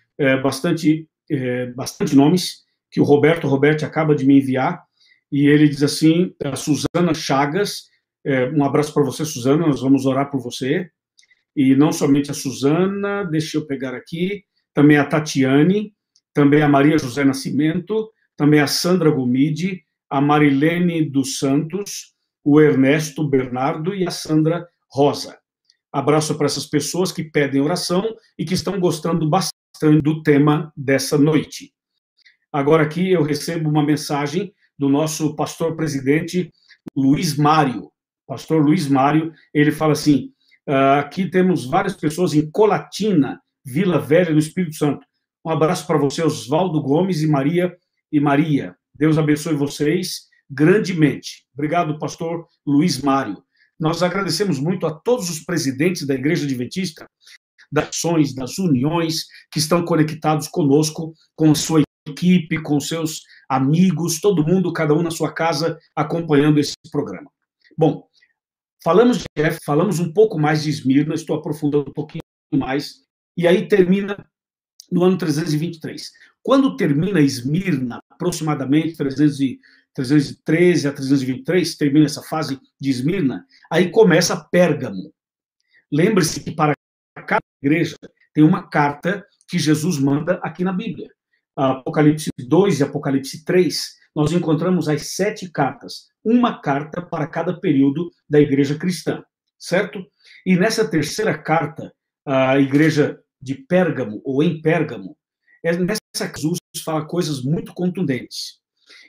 bastante nomes, que o Roberto acaba de me enviar, e ele diz assim: a Suzana Chagas, um abraço para você, Suzana, nós vamos orar por você. E não somente a Suzana, deixa eu pegar aqui, também a Tatiane, também a Maria José Nascimento, também a Sandra Gomide, a Marilene dos Santos, o Ernesto Bernardo e a Sandra Rosa. Abraço para essas pessoas que pedem oração e que estão gostando bastante do tema dessa noite. Agora aqui eu recebo uma mensagem do nosso pastor presidente, Luiz Mário. Pastor Luiz Mário, ele fala assim: aqui temos várias pessoas em Colatina, Vila Velha, no Espírito Santo. Um abraço para você, Oswaldo Gomes e Maria. Deus abençoe vocês grandemente. Obrigado, pastor Luiz Mário. Nós agradecemos muito a todos os presidentes da Igreja Adventista, das ações, das uniões, que estão conectados conosco, com a sua equipe, com seus amigos, todo mundo, cada um na sua casa, acompanhando esse programa. Bom, falamos um pouco mais de Esmirna, estou aprofundando um pouquinho mais, e aí termina no ano 323. Quando termina Esmirna, aproximadamente 313 a 323, termina essa fase de Esmirna, aí começa Pérgamo. Lembre-se que para cada igreja tem uma carta que Jesus manda aqui na Bíblia. Apocalipse 2 e Apocalipse 3, nós encontramos as 7 cartas, uma carta para cada período da igreja cristã, certo? E nessa terceira carta, a igreja de Pérgamo, ou em Pérgamo, nessa que Jesus fala coisas muito contundentes.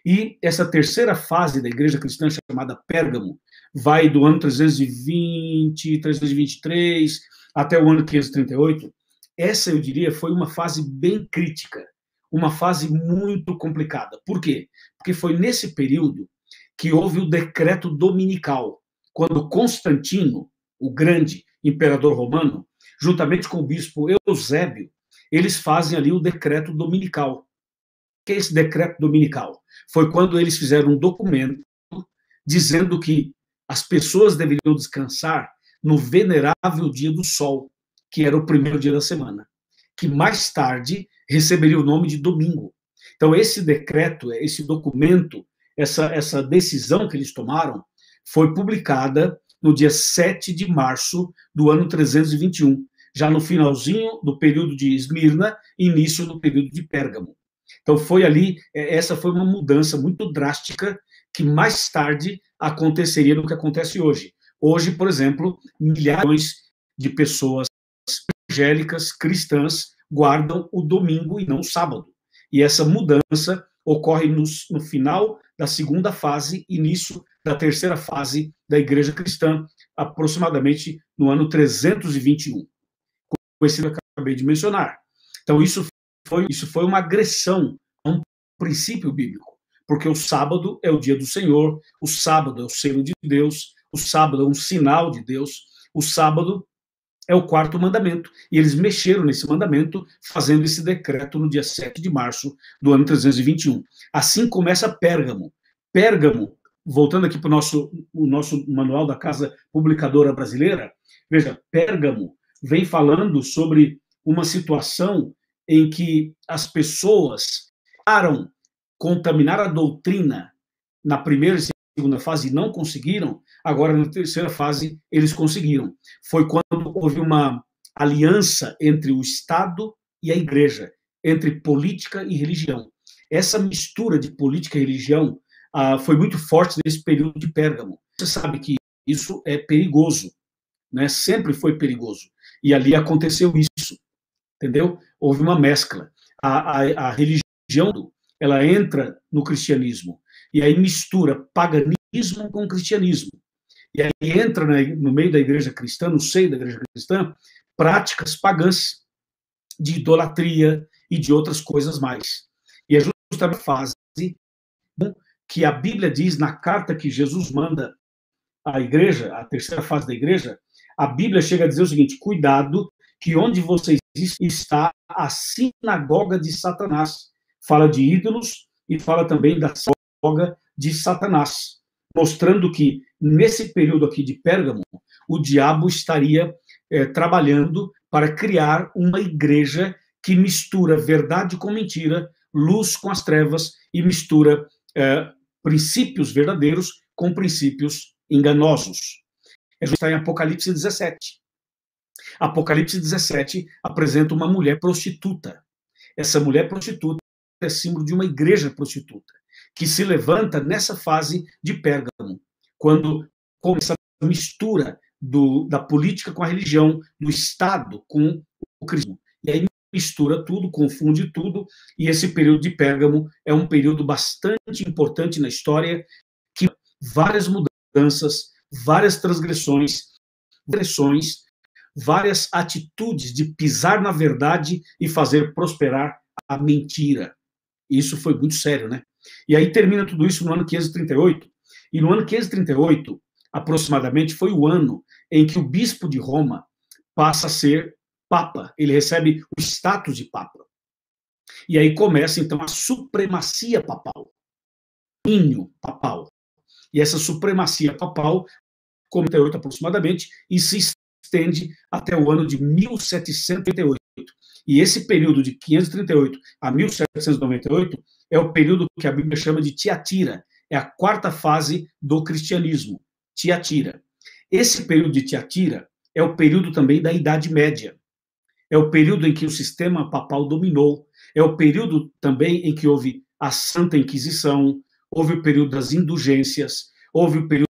E essa terceira fase da igreja cristã, chamada Pérgamo, vai do ano 320, 323, até o ano 538. Essa, eu diria, foi uma fase bem crítica, uma fase muito complicada. Por quê? Porque foi nesse período que houve o decreto dominical, quando Constantino, o grande imperador romano, juntamente com o bispo Eusébio, eles fazem ali o decreto dominical. O que é esse decreto dominical? Foi quando eles fizeram um documento dizendo que as pessoas deveriam descansar no venerável dia do sol, que era o primeiro dia da semana, que mais tarde receberia o nome de domingo. Então, esse decreto, esse documento, essa decisão que eles tomaram, foi publicada no dia 7 de março do ano 321, já no finalzinho do período de Esmirna, início do período de Pérgamo. Então foi ali, essa foi uma mudança muito drástica que mais tarde aconteceria do que acontece hoje. Hoje, por exemplo, milhares de pessoas evangélicas, cristãs, guardam o domingo e não o sábado. E essa mudança ocorre no final da segunda fase, início da terceira fase da Igreja Cristã, aproximadamente no ano 321, com esse que eu acabei de mencionar. Então, isso foi uma agressão a um princípio bíblico, porque o sábado é o dia do Senhor, o sábado é o selo de Deus, o sábado é um sinal de Deus, o sábado é o quarto mandamento. E eles mexeram nesse mandamento, fazendo esse decreto no dia 7 de março do ano 321. Assim começa Pérgamo. Pérgamo, voltando aqui para o nosso manual da Casa Publicadora Brasileira, veja, Pérgamo vem falando sobre uma situação em que as pessoas tentaram contaminar a doutrina na primeira e segunda fase e não conseguiram, agora na terceira fase eles conseguiram. Foi quando houve uma aliança entre o Estado e a Igreja, entre política e religião. Essa mistura de política e religião foi muito forte nesse período de Pérgamo. Você sabe que isso é perigoso, né? Sempre foi perigoso. E ali aconteceu isso, entendeu? Houve uma mescla. A religião, ela entra no cristianismo, e aí mistura paganismo com cristianismo. E aí entra no meio da igreja cristã, no seio da igreja cristã, práticas pagãs de idolatria e de outras coisas mais. E é justamente a fase que a Bíblia diz na carta que Jesus manda à igreja, a terceira fase da igreja, a Bíblia chega a dizer o seguinte: cuidado, que onde vocês está a sinagoga de Satanás. Fala de ídolos e fala também da sinagoga de Satanás, mostrando que nesse período aqui de Pérgamo, o diabo estaria trabalhando para criar uma igreja que mistura verdade com mentira, luz com as trevas, e mistura princípios verdadeiros com princípios enganosos. Está em Apocalipse 17. Apocalipse 17 apresenta uma mulher prostituta. Essa mulher prostituta é símbolo de uma igreja prostituta, que se levanta nessa fase de Pérgamo, quando começa a mistura da política com a religião, do Estado com o cristianismo. E aí mistura tudo, confunde tudo, e esse período de Pérgamo é um período bastante importante na história, que várias mudanças, várias transgressões, várias atitudes de pisar na verdade e fazer prosperar a mentira. Isso foi muito sério, né? E aí termina tudo isso no ano 538, e no ano 538, aproximadamente, foi o ano em que o bispo de Roma passa a ser papa, ele recebe o status de papa. E aí começa, então, a supremacia papal, o domínio papal. E essa supremacia papal, 58 aproximadamente, e se estende até o ano de 1788. E esse período de 538 a 1798 é o período que a Bíblia chama de Tiatira, é a quarta fase do cristianismo, Tiatira. Esse período de Tiatira é o período também da Idade Média, é o período em que o sistema papal dominou, é o período também em que houve a Santa Inquisição, houve o período das indulgências, houve o período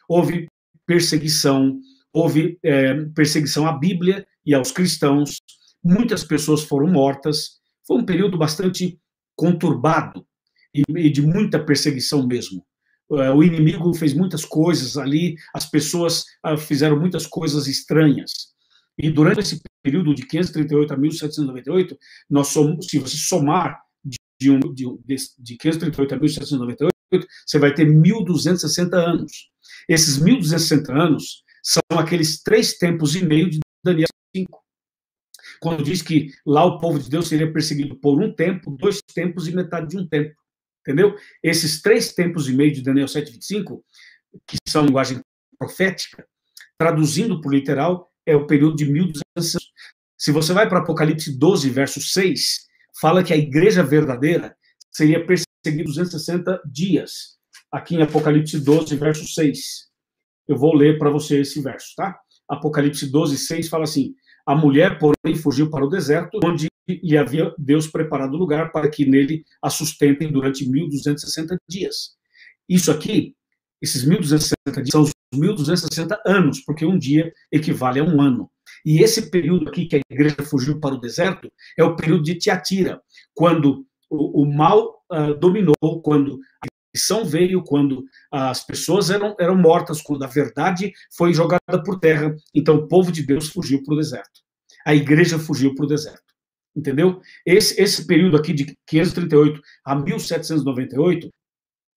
houve perseguição, houve perseguição à Bíblia e aos cristãos, muitas pessoas foram mortas, foi um período bastante conturbado e de muita perseguição mesmo. O inimigo fez muitas coisas ali, as pessoas fizeram muitas coisas estranhas. E durante esse período de 538 a 1798, se você somar de 538 a 1798, você vai ter 1.260 anos. Esses 1.260 anos são aqueles 3 tempos e meio de Daniel 5. Quando diz que lá o povo de Deus seria perseguido por 1 tempo, 2 tempos e metade de 1 tempo. Entendeu? Esses 3 tempos e meio de Daniel 7:25, que são linguagem profética, traduzindo para o literal, é o período de 1.200 anos. Se você vai para Apocalipse 12, verso 6, fala que a igreja verdadeira seria perseguida 260 dias. Aqui em Apocalipse 12, verso 6. Eu vou ler para você esse verso, tá? Apocalipse 12, 6 fala assim: a mulher, porém, fugiu para o deserto, onde lhe havia Deus preparado lugar para que nele a sustentem durante 1.260 dias. Isso aqui, esses 1.260 dias, são os 1.260 anos, porque um dia equivale a um ano. E esse período aqui que a igreja fugiu para o deserto é o período de Tiatira, quando o mal dominou, quando a perseguição veio, quando as pessoas eram mortas, quando a verdade foi jogada por terra. Então o povo de Deus fugiu para o deserto. A igreja fugiu para o deserto. Entendeu? Esse período aqui de 538 a 1798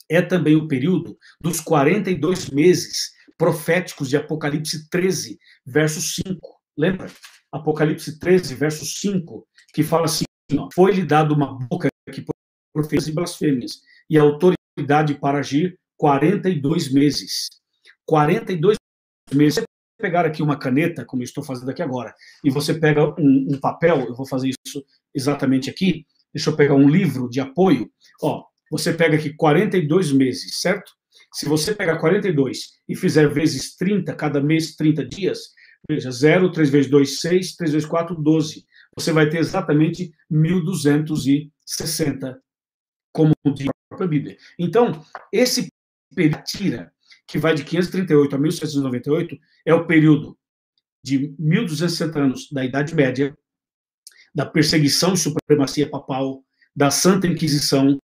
é também o período dos 42 meses proféticos de Apocalipse 13, verso 5. Lembra? Apocalipse 13, verso 5, que fala assim: foi-lhe dado uma boca que profetiza e blasfêmias, e autoridade para agir 42 meses. 42 meses. Se você pegar aqui uma caneta, como eu estou fazendo aqui agora, e você pega um papel, eu vou fazer isso exatamente aqui, deixa eu pegar um livro de apoio, ó, você pega aqui 42 meses, certo? Se você pegar 42 e fizer vezes 30, cada mês 30 dias, veja, 0, 3 vezes 2, 6, 3 vezes 4, 12. Você vai ter exatamente 1.260, como diz a própria Bíblia. Então, esse período que vai de 538 a 1798, é o período de 1.260 anos da Idade Média, da perseguição e supremacia papal, da Santa Inquisição,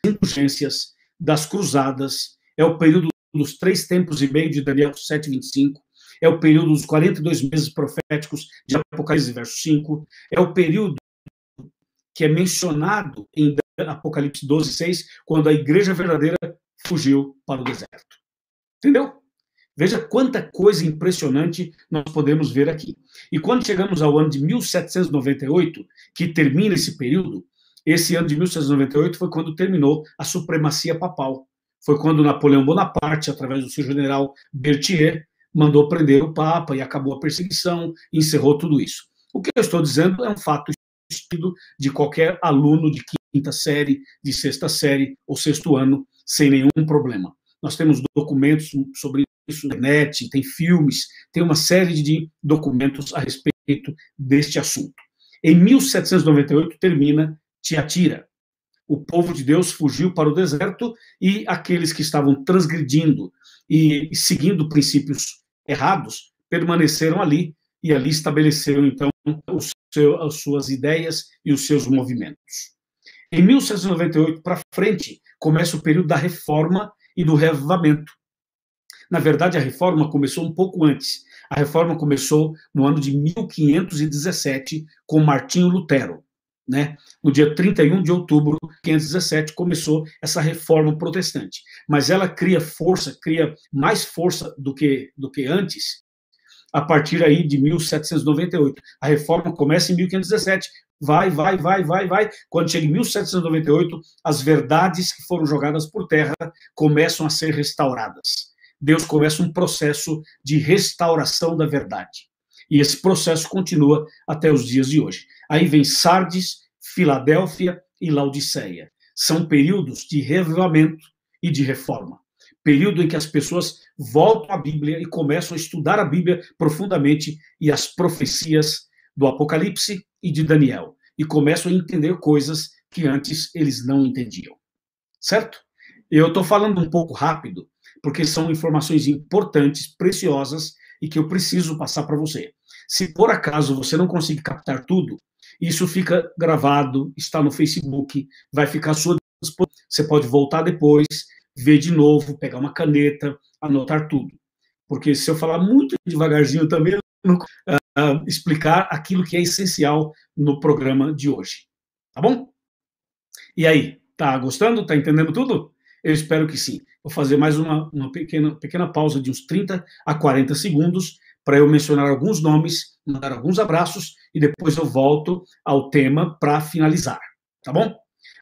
indulgências, das cruzadas, é o período dos 3 tempos e meio de Daniel 7:25, é o período dos 42 meses proféticos de Apocalipse, verso 5, é o período que é mencionado em Apocalipse 12:6, quando a igreja verdadeira fugiu para o deserto. Entendeu? Veja quanta coisa impressionante nós podemos ver aqui. E quando chegamos ao ano de 1798, que termina esse período, esse ano de 1798 foi quando terminou a supremacia papal. Foi quando Napoleão Bonaparte, através do seu general Berthier, mandou prender o Papa e acabou a perseguição, encerrou tudo isso. O que eu estou dizendo é um fato de qualquer aluno de 5ª série, de 6ª série ou 6º ano, sem nenhum problema. Nós temos documentos sobre isso na internet, tem filmes, tem uma série de documentos a respeito deste assunto. Em 1798 termina Tiatira. O povo de Deus fugiu para o deserto e aqueles que estavam transgredindo e seguindo princípios errados permaneceram ali e ali estabeleceram, então, as suas ideias e os seus movimentos. Em 1798 para frente, começa o período da reforma e do reavivamento. Na verdade, a reforma começou um pouco antes. A reforma começou no ano de 1517, com Martinho Lutero. Né? No dia 31 de outubro de 1517 começou essa reforma protestante, mas ela cria mais força do que antes, a partir aí de 1798. A reforma começa em 1517, vai, quando chega em 1798, as verdades que foram jogadas por terra começam a ser restauradas. Deus começa um processo de restauração da verdade. E esse processo continua até os dias de hoje. Aí vem Sardes, Filadélfia e Laodiceia. São períodos de reavivamento e de reforma. Período em que as pessoas voltam à Bíblia e começam a estudar a Bíblia profundamente e as profecias do Apocalipse e de Daniel. E começam a entender coisas que antes eles não entendiam. Certo? Eu estou falando um pouco rápido, porque são informações importantes, preciosas, e que eu preciso passar para você. Se por acaso você não conseguir captar tudo, isso fica gravado, está no Facebook, vai ficar à sua disposição. Você pode voltar depois, ver de novo, pegar uma caneta, anotar tudo. Porque se eu falar muito devagarzinho também, eu não explicar aquilo que é essencial no programa de hoje. Tá bom? E aí, tá gostando? Tá entendendo tudo? Eu espero que sim. Vou fazer mais uma pequena pausa de uns 30 a 40 segundos para eu mencionar alguns nomes, mandar alguns abraços e depois eu volto ao tema para finalizar, tá bom?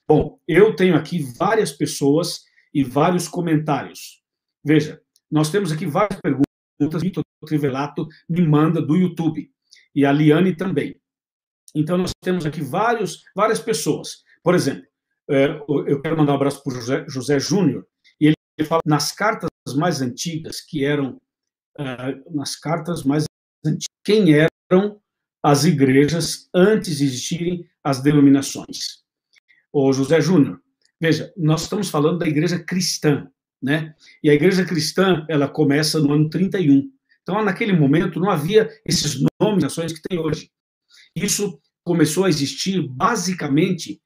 Bom, eu tenho aqui várias pessoas e vários comentários. Veja, nós temos aqui várias perguntas, Vitor Trivelato me manda do YouTube e a Liane também. Então nós temos aqui várias pessoas. Por exemplo, eu quero mandar um abraço para o José Júnior, e ele fala, nas cartas mais antigas, que eram nas cartas mais antigas, quem eram as igrejas antes de existirem as denominações. Ô José Júnior, veja, nós estamos falando da igreja cristã, né? E a igreja cristã, ela começa no ano 31. Então, naquele momento, não havia esses nomes, nações que tem hoje. Isso começou a existir basicamente,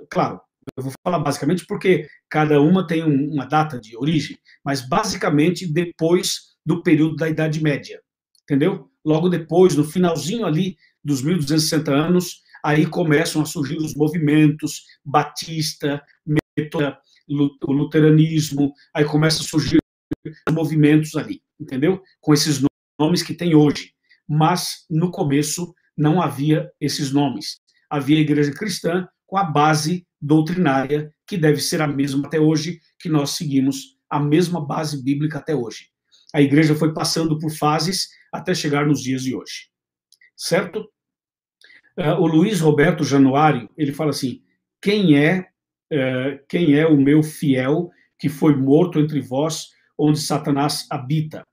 claro, eu vou falar basicamente porque cada uma tem uma data de origem, mas basicamente depois do período da Idade Média, entendeu? Logo depois, no finalzinho ali dos 1260 anos, aí começam a surgir os movimentos batista, metodista, o luteranismo, aí começam a surgir movimentos ali, entendeu? Com esses nomes que tem hoje. Mas, no começo, não havia esses nomes. Havia a igreja cristã com a base doutrinária, que deve ser a mesma até hoje, que nós seguimos a mesma base bíblica até hoje. A igreja foi passando por fases até chegar nos dias de hoje. Certo? O Luiz Roberto Januário, ele fala assim, quem é o meu fiel que foi morto entre vós, onde Satanás habita?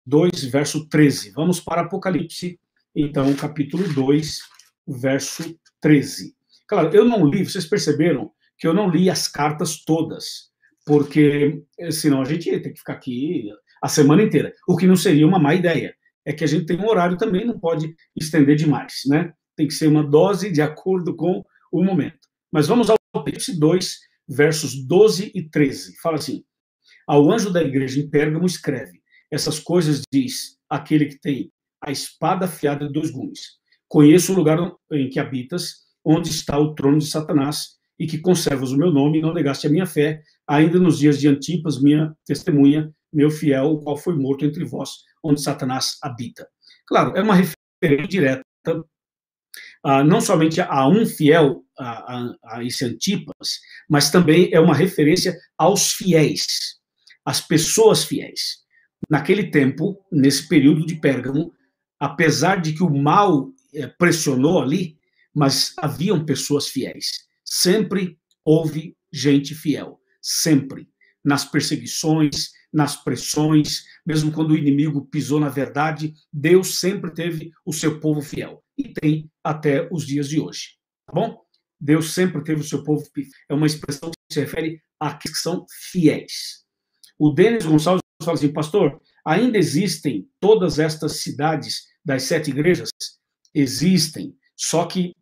2, verso 13. Vamos para Apocalipse, então, capítulo 2, verso 13. Claro, eu não li, vocês perceberam que eu não li as cartas todas, porque senão a gente ia ter que ficar aqui a semana inteira, o que não seria uma má ideia. É que a gente tem um horário também, não pode estender demais, né? Tem que ser uma dose de acordo com o momento. Mas vamos ao Apocalipse 2, versos 12 e 13. Fala assim, ao anjo da igreja em Pérgamo escreve, essas coisas diz aquele que tem a espada afiada de 2 gumes. Conheço o lugar em que habitas, onde está o trono de Satanás, e que conservas o meu nome e não negaste a minha fé, ainda nos dias de Antipas, minha testemunha, meu fiel, o qual foi morto entre vós, onde Satanás habita. Claro, é uma referência direta, não somente a um fiel, a esse Antipas, mas também é uma referência aos fiéis, às pessoas fiéis. Naquele tempo, nesse período de Pérgamo, apesar de que o mal pressionou ali, mas haviam pessoas fiéis. Sempre houve gente fiel, sempre. Nas perseguições, nas pressões, mesmo quando o inimigo pisou na verdade, Deus sempre teve o seu povo fiel. E tem até os dias de hoje, tá bom? Deus sempre teve o seu povo fiel. É uma expressão que se refere àqueles que são fiéis. O Denis Gonçalves fala assim, pastor, ainda existem todas estas cidades das 7 igrejas? Existem, só que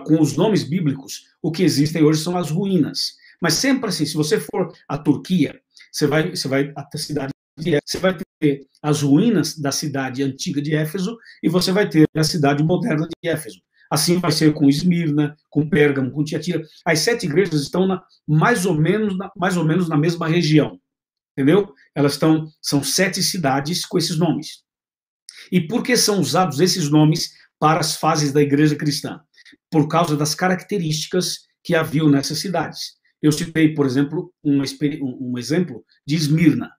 com os nomes bíblicos, o que existem hoje são as ruínas. Mas sempre assim, se você for à Turquia, você vai até a cidade de Éfeso, você vai ter as ruínas da cidade antiga de Éfeso e você vai ter a cidade moderna de Éfeso. Assim vai ser com Esmirna, com Pérgamo, com Tiatira. As 7 igrejas estão mais ou menos na mesma região, entendeu? São 7 cidades com esses nomes. E por que são usados esses nomes para as fases da igreja cristã? Por causa das características que haviam nessas cidades. Eu citei, por exemplo, um exemplo de Esmirna.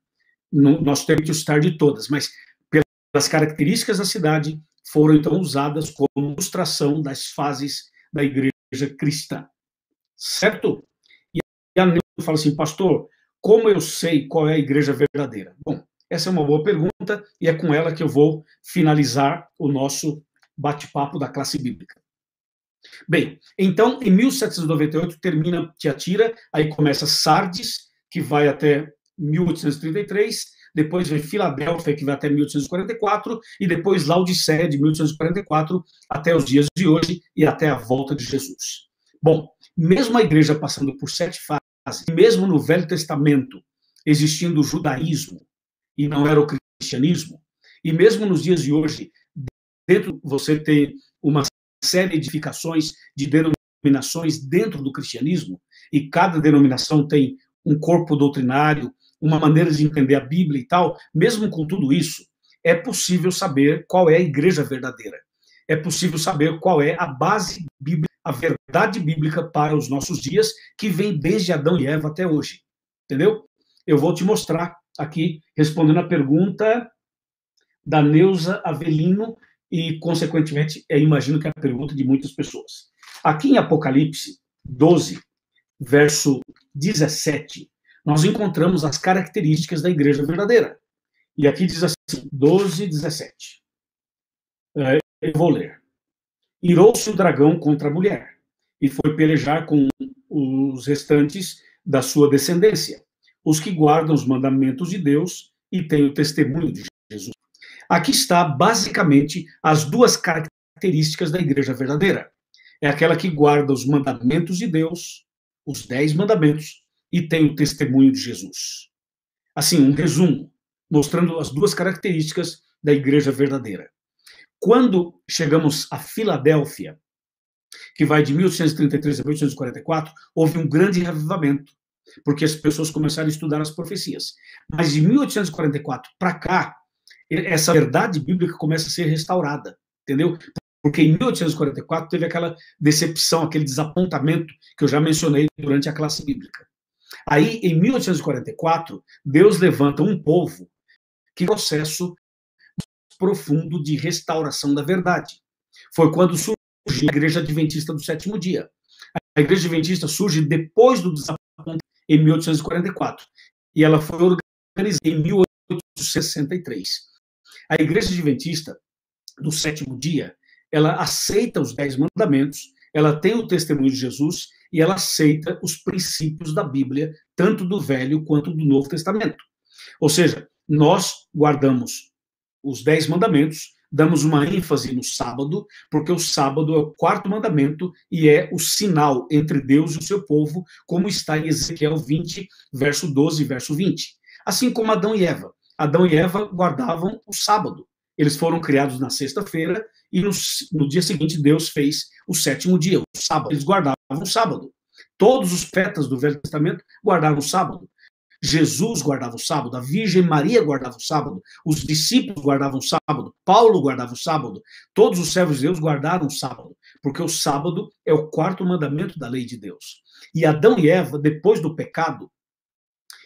Nós temos que citar de todas, mas pelas características da cidade foram então usadas como ilustração das fases da igreja cristã. Certo? E a Neuza fala assim, pastor, como eu sei qual é a igreja verdadeira? Bom, essa é uma boa pergunta e é com ela que eu vou finalizar o nosso bate-papo da classe bíblica. Bem, então, em 1798 termina Tiatira, aí começa Sardes, que vai até 1833, depois vem Filadélfia, que vai até 1844, e depois Laodiceia, de 1844 até os dias de hoje e até a volta de Jesus. Bom, mesmo a igreja passando por 7 fases, mesmo no Velho Testamento existindo o judaísmo, e não era o cristianismo, e mesmo nos dias de hoje, dentro você tem uma série de edificações, de denominações dentro do cristianismo, e cada denominação tem um corpo doutrinário, uma maneira de entender a Bíblia e tal, mesmo com tudo isso, é possível saber qual é a igreja verdadeira. É possível saber qual é a base bíblica, a verdade bíblica para os nossos dias, que vem desde Adão e Eva até hoje. Entendeu? Eu vou te mostrar aqui, respondendo a pergunta da Neuza Avelino, e, consequentemente, imagino que é a pergunta de muitas pessoas. Aqui em Apocalipse 12, verso 17, nós encontramos as características da igreja verdadeira. E aqui diz assim, 12, 17. Eu vou ler. Irou-se o dragão contra a mulher, e foi pelejar com os restantes da sua descendência, os que guardam os mandamentos de Deus e têm o testemunho de Jesus. Aqui está, basicamente, as duas características da igreja verdadeira. É aquela que guarda os mandamentos de Deus, os 10 mandamentos, e tem o testemunho de Jesus. Assim, um resumo, mostrando as duas características da igreja verdadeira. Quando chegamos a Filadélfia, que vai de 1833 a 1844, houve um grande reavivamento, porque as pessoas começaram a estudar as profecias. Mas de 1844 para cá, essa verdade bíblica começa a ser restaurada, entendeu? Porque em 1844 teve aquela decepção, aquele desapontamento que eu já mencionei durante a classe bíblica. Aí, em 1844, Deus levanta um povo que processo profundo de restauração da verdade. Foi quando surgiu a Igreja Adventista do Sétimo Dia. A Igreja Adventista surge depois do desapontamento, em 1844, e ela foi organizada em 1863. A Igreja Adventista do Sétimo Dia, ela aceita os 10 mandamentos, ela tem o testemunho de Jesus e ela aceita os princípios da Bíblia, tanto do Velho quanto do Novo Testamento. Ou seja, nós guardamos os 10 mandamentos, damos uma ênfase no sábado, porque o sábado é o 4º mandamento e é o sinal entre Deus e o seu povo, como está em Ezequiel 20, verso 12 e verso 20. Assim como Adão e Eva. Adão e Eva guardavam o sábado. Eles foram criados na sexta-feira e no dia seguinte Deus fez o 7º dia, o sábado. Eles guardavam o sábado. Todos os profetas do Velho Testamento guardavam o sábado. Jesus guardava o sábado, a Virgem Maria guardava o sábado, os discípulos guardavam o sábado, Paulo guardava o sábado, todos os servos de Deus guardaram o sábado, porque o sábado é o 4º mandamento da lei de Deus. E Adão e Eva, depois do pecado,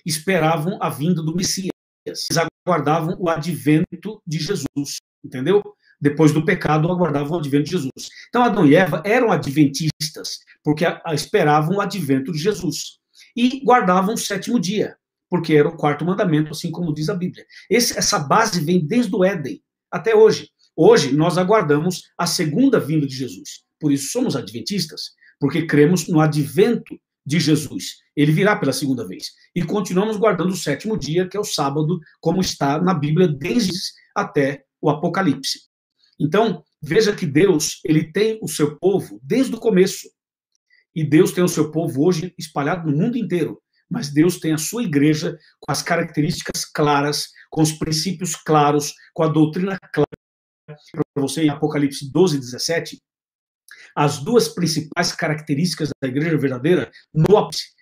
esperavam a vinda do Messias. Eles aguardavam o advento de Jesus, entendeu? Depois do pecado, aguardavam o advento de Jesus. Então, Adão e Eva eram adventistas, porque esperavam o advento de Jesus. E guardavam o 7º dia, porque era o 4º mandamento, assim como diz a Bíblia. Essa base vem desde o Éden até hoje. Hoje, nós aguardamos a segunda vinda de Jesus. Por isso, somos adventistas, porque cremos no advento de Jesus. Ele virá pela segunda vez. E continuamos guardando o 7º dia, que é o sábado, como está na Bíblia, desde até o Apocalipse. Então, veja que Deus, ele tem o seu povo desde o começo. E Deus tem o seu povo hoje espalhado no mundo inteiro. Mas Deus tem a sua igreja com as características claras, com os princípios claros, com a doutrina clara. Para você, em Apocalipse 12, 17, as duas principais características da igreja verdadeira, no ápice,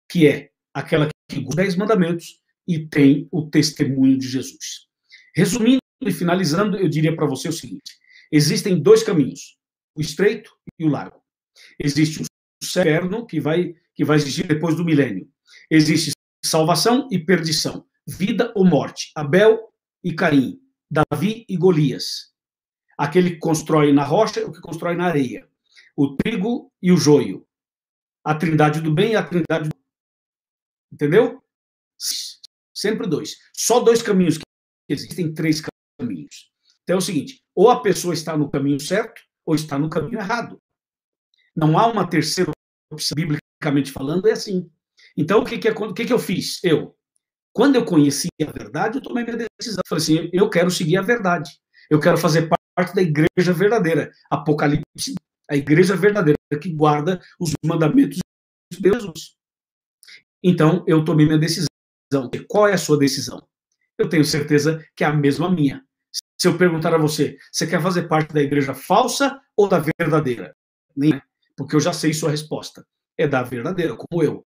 que é aquela que guarda os 10 mandamentos e tem o testemunho de Jesus. Resumindo e finalizando, eu diria para você o seguinte: existem 2 caminhos, o estreito e o largo. Existe o céu eterno, que vai existir depois do milênio. Existe salvação e perdição, vida ou morte, Abel e Caim, Davi e Golias. Aquele que constrói na rocha, o que constrói na areia. O trigo e o joio. A trindade do bem e a trindade do mal. Entendeu? Sempre 2. Só 2 caminhos que existem, 3 caminhos. Então é o seguinte, ou a pessoa está no caminho certo, ou está no caminho errado. Não há uma terceira opção, biblicamente falando, é assim. Então, o que eu fiz? Quando eu conheci a verdade, eu tomei minha decisão. Falei assim, eu quero seguir a verdade. Eu quero fazer parte da igreja verdadeira. Apocalipse, a igreja verdadeira que guarda os mandamentos de Jesus. Então, eu tomei minha decisão. Qual é a sua decisão? Eu tenho certeza que é a mesma minha. Se eu perguntar a você, você quer fazer parte da igreja falsa ou da verdadeira? Nem é, porque eu já sei sua resposta. É da verdadeira, como eu.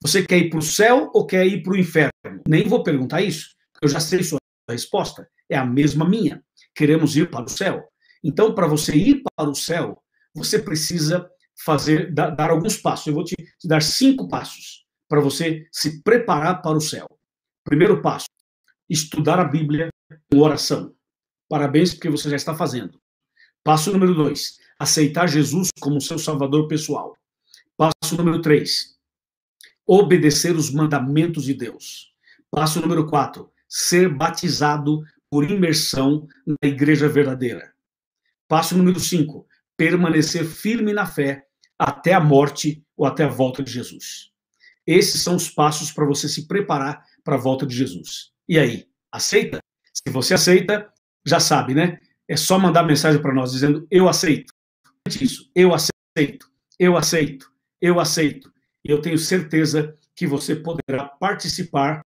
Você quer ir para o céu ou quer ir para o inferno? Nem vou perguntar isso, porque eu já sei sua resposta. É a mesma minha. Queremos ir para o céu. Então, para você ir para o céu, você precisa dar alguns passos. Eu vou te dar 5 passos para você se preparar para o céu. Primeiro passo, estudar a Bíblia com oração. Parabéns, porque você já está fazendo. Passo número 2, aceitar Jesus como seu salvador pessoal. Passo número 3, obedecer os mandamentos de Deus. Passo número 4, ser batizado por imersão na igreja verdadeira. Passo número 5, permanecer firme na fé até a morte ou até a volta de Jesus. Esses são os passos para você se preparar para a volta de Jesus. E aí, aceita? Se você aceita, já sabe, né? É só mandar mensagem para nós dizendo, eu aceito. Isso, eu aceito, eu aceito, eu aceito. E eu tenho certeza que você poderá participar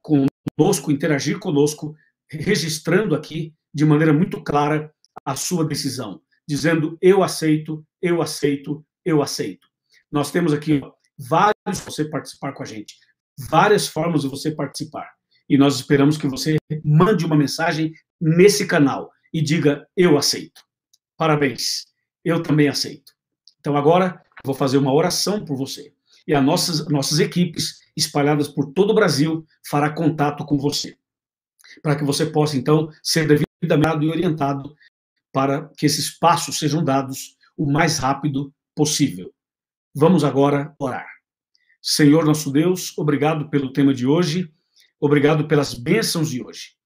conosco, interagir conosco, registrando aqui de maneira muito clara a sua decisão, dizendo, eu aceito, eu aceito, eu aceito. Nós temos aqui vários de você participar com a gente, várias formas de você participar. E nós esperamos que você mande uma mensagem nesse canal e diga, eu aceito. Parabéns, eu também aceito. Então agora, eu vou fazer uma oração por você. E as nossas equipes, espalhadas por todo o Brasil, fará contato com você. Para que você possa, então, ser devidamente orientado para que esses passos sejam dados o mais rápido possível. Vamos agora orar. Senhor nosso Deus, obrigado pelo tema de hoje, obrigado pelas bênçãos de hoje.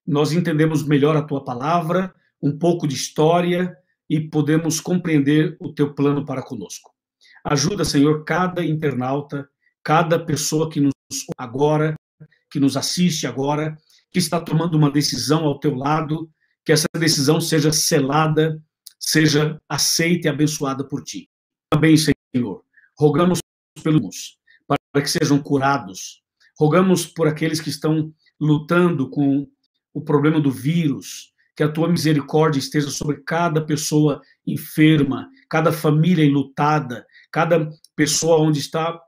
Nós entendemos melhor a tua palavra, um pouco de história e podemos compreender o teu plano para conosco. Ajuda, Senhor, cada internauta, cada pessoa que nos ouve agora, que nos assiste agora, que está tomando uma decisão ao teu lado, que essa decisão seja selada, seja aceita e abençoada por ti. Também, Senhor, rogamos pelos para que sejam curados, rogamos por aqueles que estão lutando com o problema do vírus, que a tua misericórdia esteja sobre cada pessoa enferma, cada família enlutada, cada pessoa onde está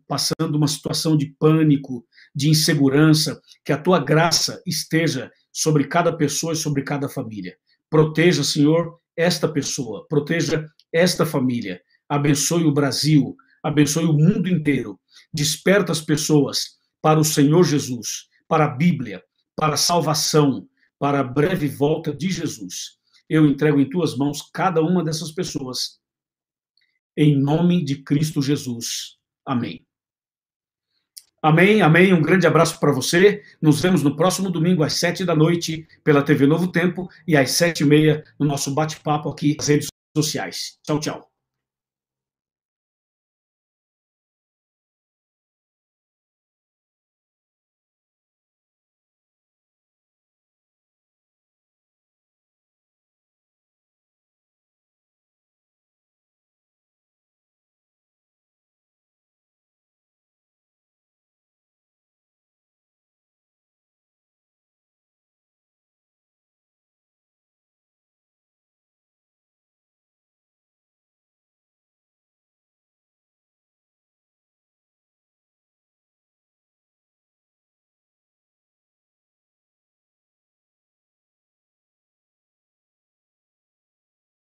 passando uma situação de pânico, de insegurança, que a tua graça esteja sobre cada pessoa e sobre cada família. Proteja, Senhor, esta pessoa, proteja esta família, abençoe o Brasil, abençoe o mundo inteiro, desperta as pessoas para o Senhor Jesus, para a Bíblia, para a salvação, para a breve volta de Jesus. Eu entrego em tuas mãos cada uma dessas pessoas, em nome de Cristo Jesus. Amém. Amém, amém. Um grande abraço para você. Nos vemos no próximo domingo, às 7h, pela TV Novo Tempo, e às 7h30, no nosso bate-papo aqui nas redes sociais. Tchau, tchau.